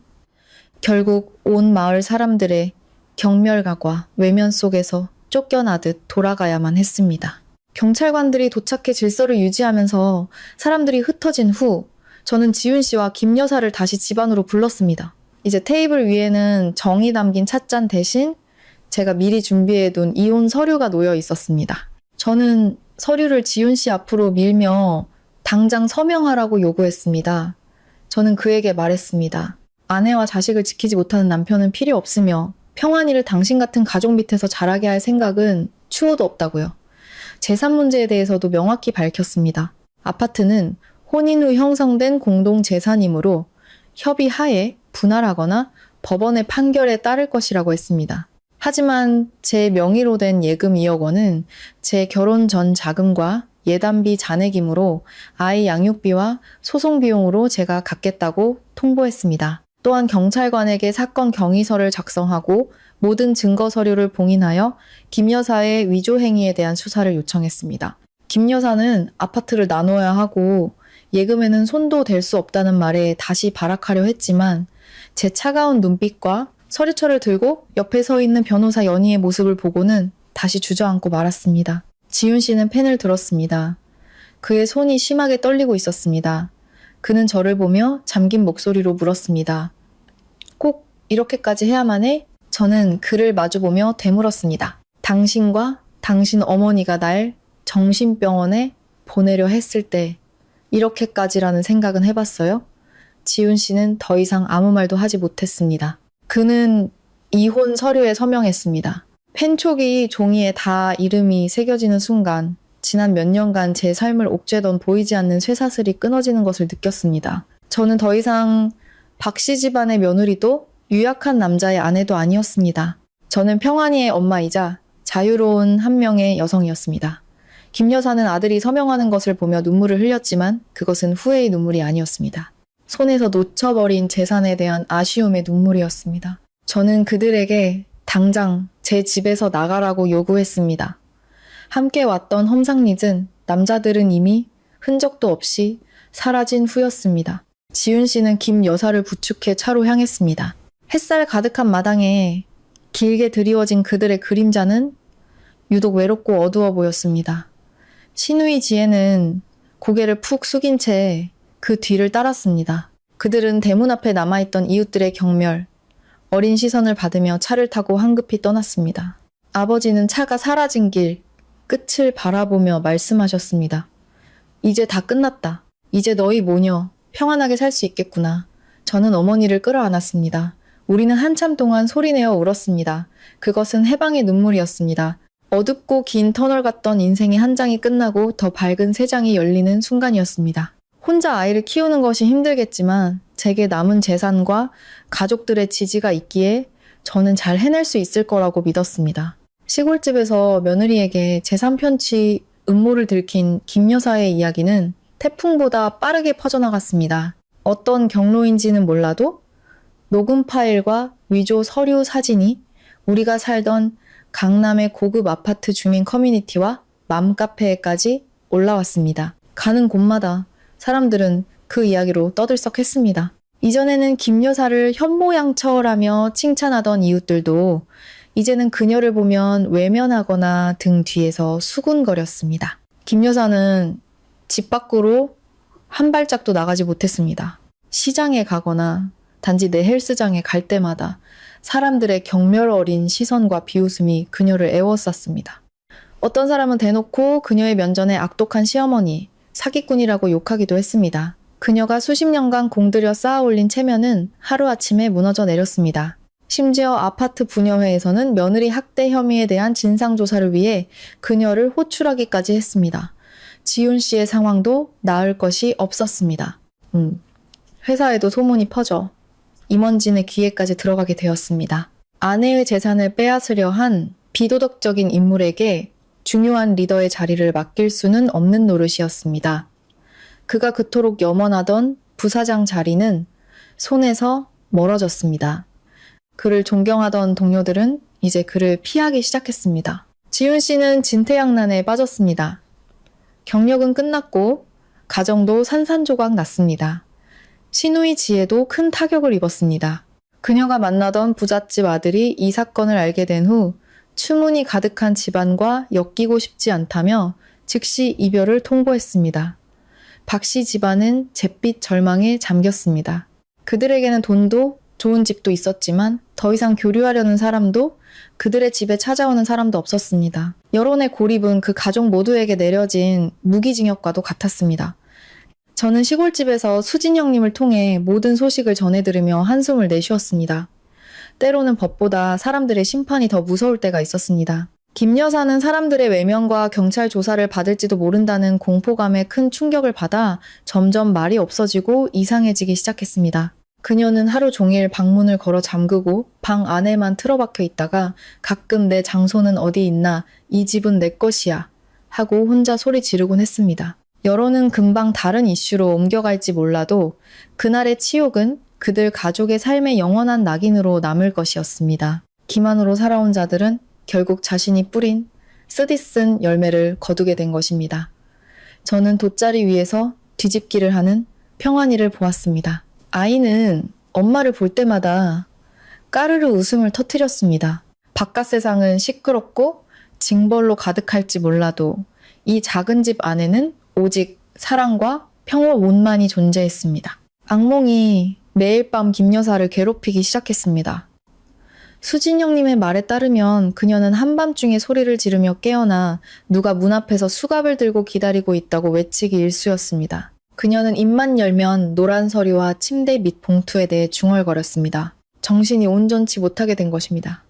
결국 온 마을 사람들의 경멸각과 외면 속에서 쫓겨나듯 돌아가야만 했습니다. 경찰관들이 도착해 질서를 유지하면서 사람들이 흩어진 후 저는 지훈 씨와 김 여사를 다시 집 안으로 불렀습니다. 이제 테이블 위에는 정이 담긴 찻잔 대신 제가 미리 준비해둔 이혼 서류가 놓여 있었습니다. 저는 서류를 지훈 씨 앞으로 밀며 당장 서명하라고 요구했습니다. 저는 그에게 말했습니다. 아내와 자식을 지키지 못하는 남편은 필요 없으며 평안이를 당신 같은 가족 밑에서 자라게 할 생각은 추호도 없다고요. 재산 문제에 대해서도 명확히 밝혔습니다. 아파트는 혼인 후 형성된 공동재산이므로 협의하에 분할하거나 법원의 판결에 따를 것이라고 했습니다. 하지만 제 명의로 된 예금 2억 원은 제 결혼 전 자금과 예단비 잔액이므로 아이 양육비와 소송 비용으로 제가 갖겠다고 통보했습니다. 또한 경찰관에게 사건 경위서를 작성하고 모든 증거 서류를 봉인하여 김 여사의 위조 행위에 대한 수사를 요청했습니다. 김 여사는 아파트를 나눠야 하고 예금에는 손도 댈 수 없다는 말에 다시 발악하려 했지만 제 차가운 눈빛과 서류철을 들고 옆에 서 있는 변호사 연희의 모습을 보고는 다시 주저앉고 말았습니다. 지훈 씨는 펜을 들었습니다. 그의 손이 심하게 떨리고 있었습니다. 그는 저를 보며 잠긴 목소리로 물었습니다. 꼭 이렇게까지 해야만 해? 저는 그를 마주보며 되물었습니다. 당신과 당신 어머니가 날 정신병원에 보내려 했을 때 이렇게까지라는 생각은 해봤어요? 지훈 씨는 더 이상 아무 말도 하지 못했습니다. 그는 이혼 서류에 서명했습니다. 펜촉이 종이에 다 이름이 새겨지는 순간 지난 몇 년간 제 삶을 옥죄던 보이지 않는 쇠사슬이 끊어지는 것을 느꼈습니다. 저는 더 이상 박씨 집안의 며느리도 유약한 남자의 아내도 아니었습니다. 저는 평안이의 엄마이자 자유로운 한 명의 여성이었습니다. 김 여사는 아들이 서명하는 것을 보며 눈물을 흘렸지만 그것은 후회의 눈물이 아니었습니다. 손에서 놓쳐버린 재산에 대한 아쉬움의 눈물이었습니다. 저는 그들에게 당장 제 집에서 나가라고 요구했습니다. 함께 왔던 험상궂은 남자들은 이미 흔적도 없이 사라진 후였습니다. 지훈 씨는 김 여사를 부축해 차로 향했습니다. 햇살 가득한 마당에 길게 드리워진 그들의 그림자는 유독 외롭고 어두워 보였습니다. 신우이 지혜는 고개를 푹 숙인 채 그 뒤를 따랐습니다. 그들은 대문 앞에 남아있던 이웃들의 경멸, 어린 시선을 받으며 차를 타고 황급히 떠났습니다. 아버지는 차가 사라진 길 끝을 바라보며 말씀하셨습니다. 이제 다 끝났다. 이제 너희 모녀 평안하게 살 수 있겠구나. 저는 어머니를 끌어안았습니다. 우리는 한참 동안 소리내어 울었습니다. 그것은 해방의 눈물이었습니다. 어둡고 긴 터널 같던 인생의 한 장이 끝나고 더 밝은 새 장이 열리는 순간이었습니다. 혼자 아이를 키우는 것이 힘들겠지만 제게 남은 재산과 가족들의 지지가 있기에 저는 잘 해낼 수 있을 거라고 믿었습니다. 시골집에서 며느리에게 재산 편취 음모를 들킨 김 여사의 이야기는 태풍보다 빠르게 퍼져나갔습니다. 어떤 경로인지는 몰라도 녹음 파일과 위조 서류 사진이 우리가 살던 강남의 고급 아파트 주민 커뮤니티와 맘카페에까지 올라왔습니다. 가는 곳마다 사람들은 그 이야기로 떠들썩했습니다. 이전에는 김 여사를 현모양처라며 칭찬하던 이웃들도 이제는 그녀를 보면 외면하거나 등 뒤에서 수군거렸습니다. 김 여사는 집 밖으로 한 발짝도 나가지 못했습니다. 시장에 가거나 단지 내 헬스장에 갈 때마다 사람들의 경멸 어린 시선과 비웃음이 그녀를 애워쌌습니다. 어떤 사람은 대놓고 그녀의 면전에 악독한 시어머니, 사기꾼이라고 욕하기도 했습니다. 그녀가 수십 년간 공들여 쌓아올린 체면은 하루아침에 무너져 내렸습니다. 심지어 아파트 분여회에서는 며느리 학대 혐의에 대한 진상조사를 위해 그녀를 호출하기까지 했습니다. 지훈 씨의 상황도 나을 것이 없었습니다. 회사에도 소문이 퍼져 임원진의 귀에까지 들어가게 되었습니다. 아내의 재산을 빼앗으려 한 비도덕적인 인물에게 중요한 리더의 자리를 맡길 수는 없는 노릇이었습니다. 그가 그토록 염원하던 부사장 자리는 손에서 멀어졌습니다. 그를 존경하던 동료들은 이제 그를 피하기 시작했습니다. 지훈 씨는 진퇴양난에 빠졌습니다. 경력은 끝났고 가정도 산산조각 났습니다. 시누이 지혜도 큰 타격을 입었습니다. 그녀가 만나던 부잣집 아들이 이 사건을 알게 된 후 추문이 가득한 집안과 엮이고 싶지 않다며 즉시 이별을 통보했습니다. 박씨 집안은 잿빛 절망에 잠겼습니다. 그들에게는 돈도 좋은 집도 있었지만 더 이상 교류하려는 사람도 그들의 집에 찾아오는 사람도 없었습니다. 여론의 고립은 그 가족 모두에게 내려진 무기징역과도 같았습니다. 저는 시골집에서 수진 형님을 통해 모든 소식을 전해들으며 한숨을 내쉬었습니다. 때로는 법보다 사람들의 심판이 더 무서울 때가 있었습니다. 김 여사는 사람들의 외면과 경찰 조사를 받을지도 모른다는 공포감에 큰 충격을 받아 점점 말이 없어지고 이상해지기 시작했습니다. 그녀는 하루 종일 방문을 걸어 잠그고 방 안에만 틀어박혀 있다가 가끔 내 장소는 어디 있나, 이 집은 내 것이야 하고 혼자 소리 지르곤 했습니다. 여론은 금방 다른 이슈로 옮겨갈지 몰라도 그날의 치욕은 그들 가족의 삶의 영원한 낙인으로 남을 것이었습니다. 기만으로 살아온 자들은 결국 자신이 뿌린 쓰디쓴 열매를 거두게 된 것입니다. 저는 돗자리 위에서 뒤집기를 하는 평안이를 보았습니다. 아이는 엄마를 볼 때마다 까르르 웃음을 터뜨렸습니다. 바깥 세상은 시끄럽고 징벌로 가득할지 몰라도 이 작은 집 안에는 오직 사랑과 평화원만이 존재했습니다. 악몽이 매일 밤 김 여사를 괴롭히기 시작했습니다. 수진 형님의 말에 따르면 그녀는 한밤중에 소리를 지르며 깨어나 누가 문 앞에서 수갑을 들고 기다리고 있다고 외치기 일쑤였습니다. 그녀는 입만 열면 노란 서류와 침대 밑 봉투에 대해 중얼거렸습니다. 정신이 온전치 못하게 된 것입니다.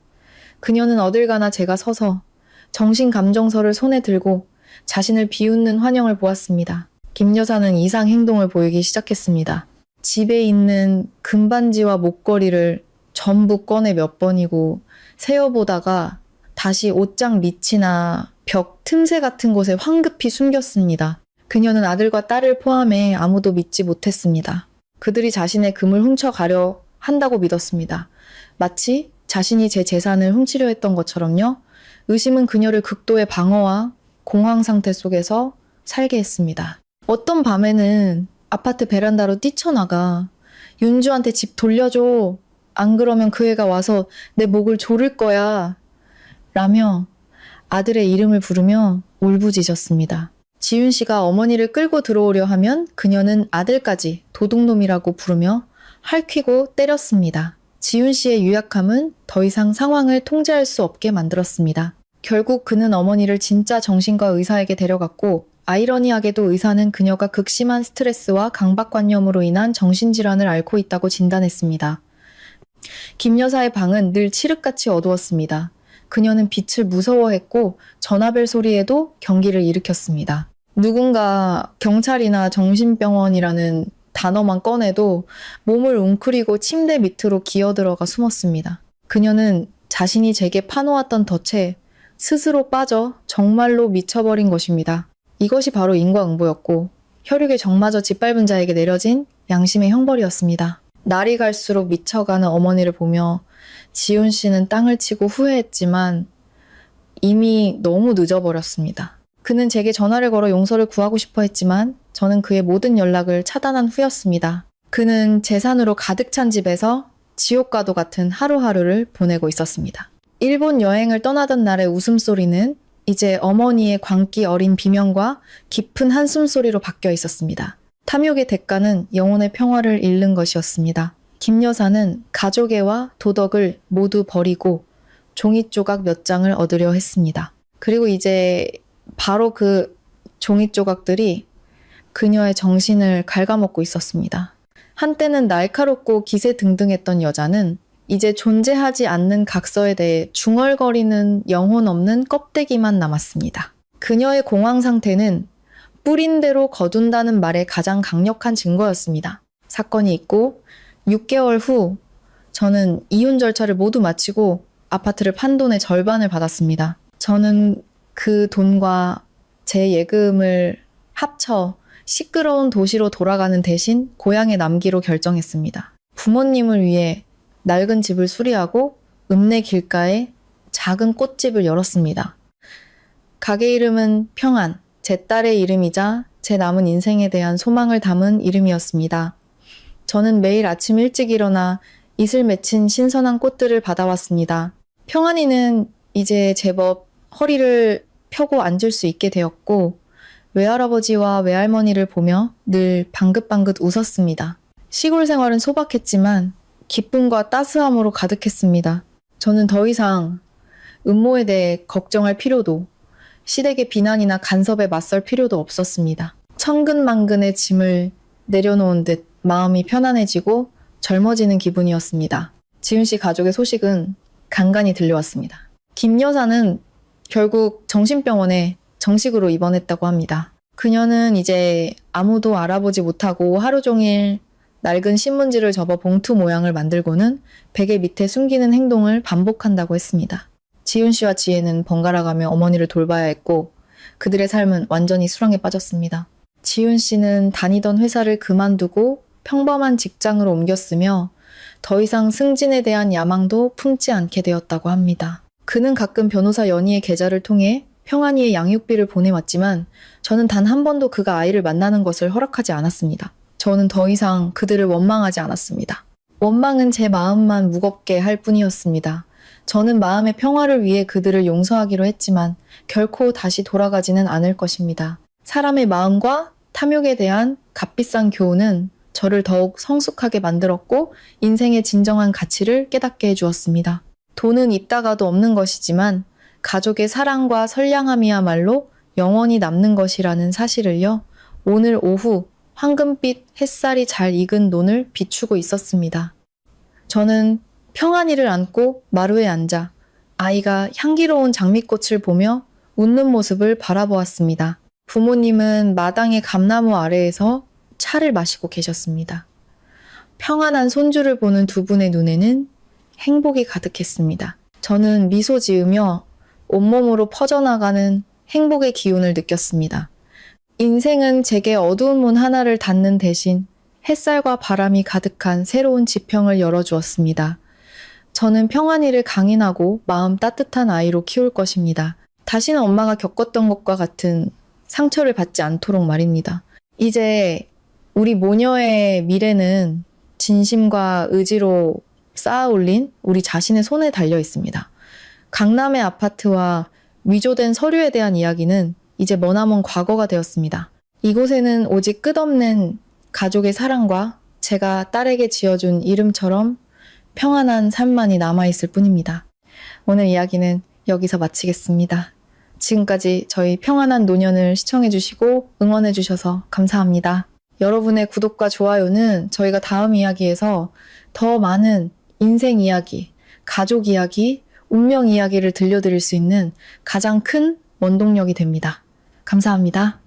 그녀는 어딜 가나 제가 서서 정신감정서를 손에 들고 자신을 비웃는 환영을 보았습니다. 김 여사는 이상 행동을 보이기 시작했습니다. 집에 있는 금반지와 목걸이를 전부 꺼내 몇 번이고 세어보다가 다시 옷장 밑이나 벽 틈새 같은 곳에 황급히 숨겼습니다. 그녀는 아들과 딸을 포함해 아무도 믿지 못했습니다. 그들이 자신의 금을 훔쳐가려 한다고 믿었습니다. 마치 자신이 제 재산을 훔치려 했던 것처럼요. 의심은 그녀를 극도의 방어와 공황 상태 속에서 살게 했습니다. 어떤 밤에는 아파트 베란다로 뛰쳐나가 윤주한테 집 돌려줘. 안 그러면 그 애가 와서 내 목을 조를 거야. 라며 아들의 이름을 부르며 울부짖었습니다. 지윤 씨가 어머니를 끌고 들어오려 하면 그녀는 아들까지 도둑놈이라고 부르며 핥히고 때렸습니다. 지훈 씨의 유약함은 더 이상 상황을 통제할 수 없게 만들었습니다. 결국 그는 어머니를 진짜 정신과 의사에게 데려갔고, 아이러니하게도 의사는 그녀가 극심한 스트레스와 강박관념으로 인한 정신질환을 앓고 있다고 진단했습니다. 김 여사의 방은 늘 칠흑같이 어두웠습니다. 그녀는 빛을 무서워했고 전화벨 소리에도 경기를 일으켰습니다. 누군가 경찰이나 정신병원이라는 단어만 꺼내도 몸을 웅크리고 침대 밑으로 기어들어가 숨었습니다. 그녀는 자신이 제게 파놓았던 덫에 스스로 빠져 정말로 미쳐버린 것입니다. 이것이 바로 인과응보였고 혈육의 정마저 짓밟은 자에게 내려진 양심의 형벌이었습니다. 날이 갈수록 미쳐가는 어머니를 보며 지훈 씨는 땅을 치고 후회했지만 이미 너무 늦어버렸습니다. 그는 제게 전화를 걸어 용서를 구하고 싶어 했지만 저는 그의 모든 연락을 차단한 후였습니다. 그는 재산으로 가득 찬 집에서 지옥과도 같은 하루하루를 보내고 있었습니다. 일본 여행을 떠나던 날의 웃음소리는 이제 어머니의 광기 어린 비명과 깊은 한숨소리로 바뀌어 있었습니다. 탐욕의 대가는 영혼의 평화를 잃는 것이었습니다. 김 여사는 가족애와 도덕을 모두 버리고 종이 조각 몇 장을 얻으려 했습니다. 그리고 이제 바로 그 종이 조각들이 그녀의 정신을 갉아먹고 있었습니다. 한때는 날카롭고 기세등등했던 여자는 이제 존재하지 않는 각서에 대해 중얼거리는 영혼 없는 껍데기만 남았습니다. 그녀의 공황 상태는 뿌린 대로 거둔다는 말의 가장 강력한 증거였습니다. 사건이 있고 6개월 후 저는 이혼 절차를 모두 마치고 아파트를 판 돈의 절반을 받았습니다. 저는 그 돈과 제 예금을 합쳐 시끄러운 도시로 돌아가는 대신 고향에 남기로 결정했습니다. 부모님을 위해 낡은 집을 수리하고 읍내 길가에 작은 꽃집을 열었습니다. 가게 이름은 평안, 제 딸의 이름이자 제 남은 인생에 대한 소망을 담은 이름이었습니다. 저는 매일 아침 일찍 일어나 이슬 맺힌 신선한 꽃들을 받아왔습니다. 평안이는 이제 제법 허리를 펴고 앉을 수 있게 되었고 외할아버지와 외할머니를 보며 늘 방긋방긋 웃었습니다. 시골 생활은 소박했지만 기쁨과 따스함으로 가득했습니다. 저는 더 이상 음모에 대해 걱정할 필요도 시댁의 비난이나 간섭에 맞설 필요도 없었습니다. 천근만근의 짐을 내려놓은 듯 마음이 편안해지고 젊어지는 기분이었습니다. 지훈 씨 가족의 소식은 간간히 들려왔습니다. 김 여사는 결국 정신병원에 정식으로 입원했다고 합니다. 그녀는 이제 아무도 알아보지 못하고 하루 종일 낡은 신문지를 접어 봉투 모양을 만들고는 베개 밑에 숨기는 행동을 반복한다고 했습니다. 지훈 씨와 지혜는 번갈아가며 어머니를 돌봐야 했고 그들의 삶은 완전히 수렁에 빠졌습니다. 지훈 씨는 다니던 회사를 그만두고 평범한 직장으로 옮겼으며 더 이상 승진에 대한 야망도 품지 않게 되었다고 합니다. 그는 가끔 변호사 연희의 계좌를 통해 평안이의 양육비를 보내왔지만 저는 단 한 번도 그가 아이를 만나는 것을 허락하지 않았습니다. 저는 더 이상 그들을 원망하지 않았습니다. 원망은 제 마음만 무겁게 할 뿐이었습니다. 저는 마음의 평화를 위해 그들을 용서하기로 했지만 결코 다시 돌아가지는 않을 것입니다. 사람의 마음과 탐욕에 대한 값비싼 교훈은 저를 더욱 성숙하게 만들었고 인생의 진정한 가치를 깨닫게 해주었습니다. 돈은 있다가도 없는 것이지만 가족의 사랑과 선량함이야말로 영원히 남는 것이라는 사실을요. 오늘 오후 황금빛 햇살이 잘 익은 논을 비추고 있었습니다. 저는 평안이를 안고 마루에 앉아 아이가 향기로운 장미꽃을 보며 웃는 모습을 바라보았습니다. 부모님은 마당의 감나무 아래에서 차를 마시고 계셨습니다. 평안한 손주를 보는 두 분의 눈에는 행복이 가득했습니다. 저는 미소 지으며 온몸으로 퍼져나가는 행복의 기운을 느꼈습니다. 인생은 제게 어두운 문 하나를 닫는 대신 햇살과 바람이 가득한 새로운 지평을 열어주었습니다. 저는 평안이를 강인하고 마음 따뜻한 아이로 키울 것입니다. 다시는 엄마가 겪었던 것과 같은 상처를 받지 않도록 말입니다. 이제 우리 모녀의 미래는 진심과 의지로 쌓아 올린 우리 자신의 손에 달려 있습니다. 강남의 아파트와 위조된 서류에 대한 이야기는 이제 머나먼 과거가 되었습니다. 이곳에는 오직 끝없는 가족의 사랑과 제가 딸에게 지어준 이름처럼 평안한 삶만이 남아있을 뿐입니다. 오늘 이야기는 여기서 마치겠습니다. 지금까지 저희 평안한 노년을 시청해주시고 응원해주셔서 감사합니다. 여러분의 구독과 좋아요는 저희가 다음 이야기에서 더 많은 인생 이야기, 가족 이야기, 운명 이야기를 들려드릴 수 있는 가장 큰 원동력이 됩니다. 감사합니다.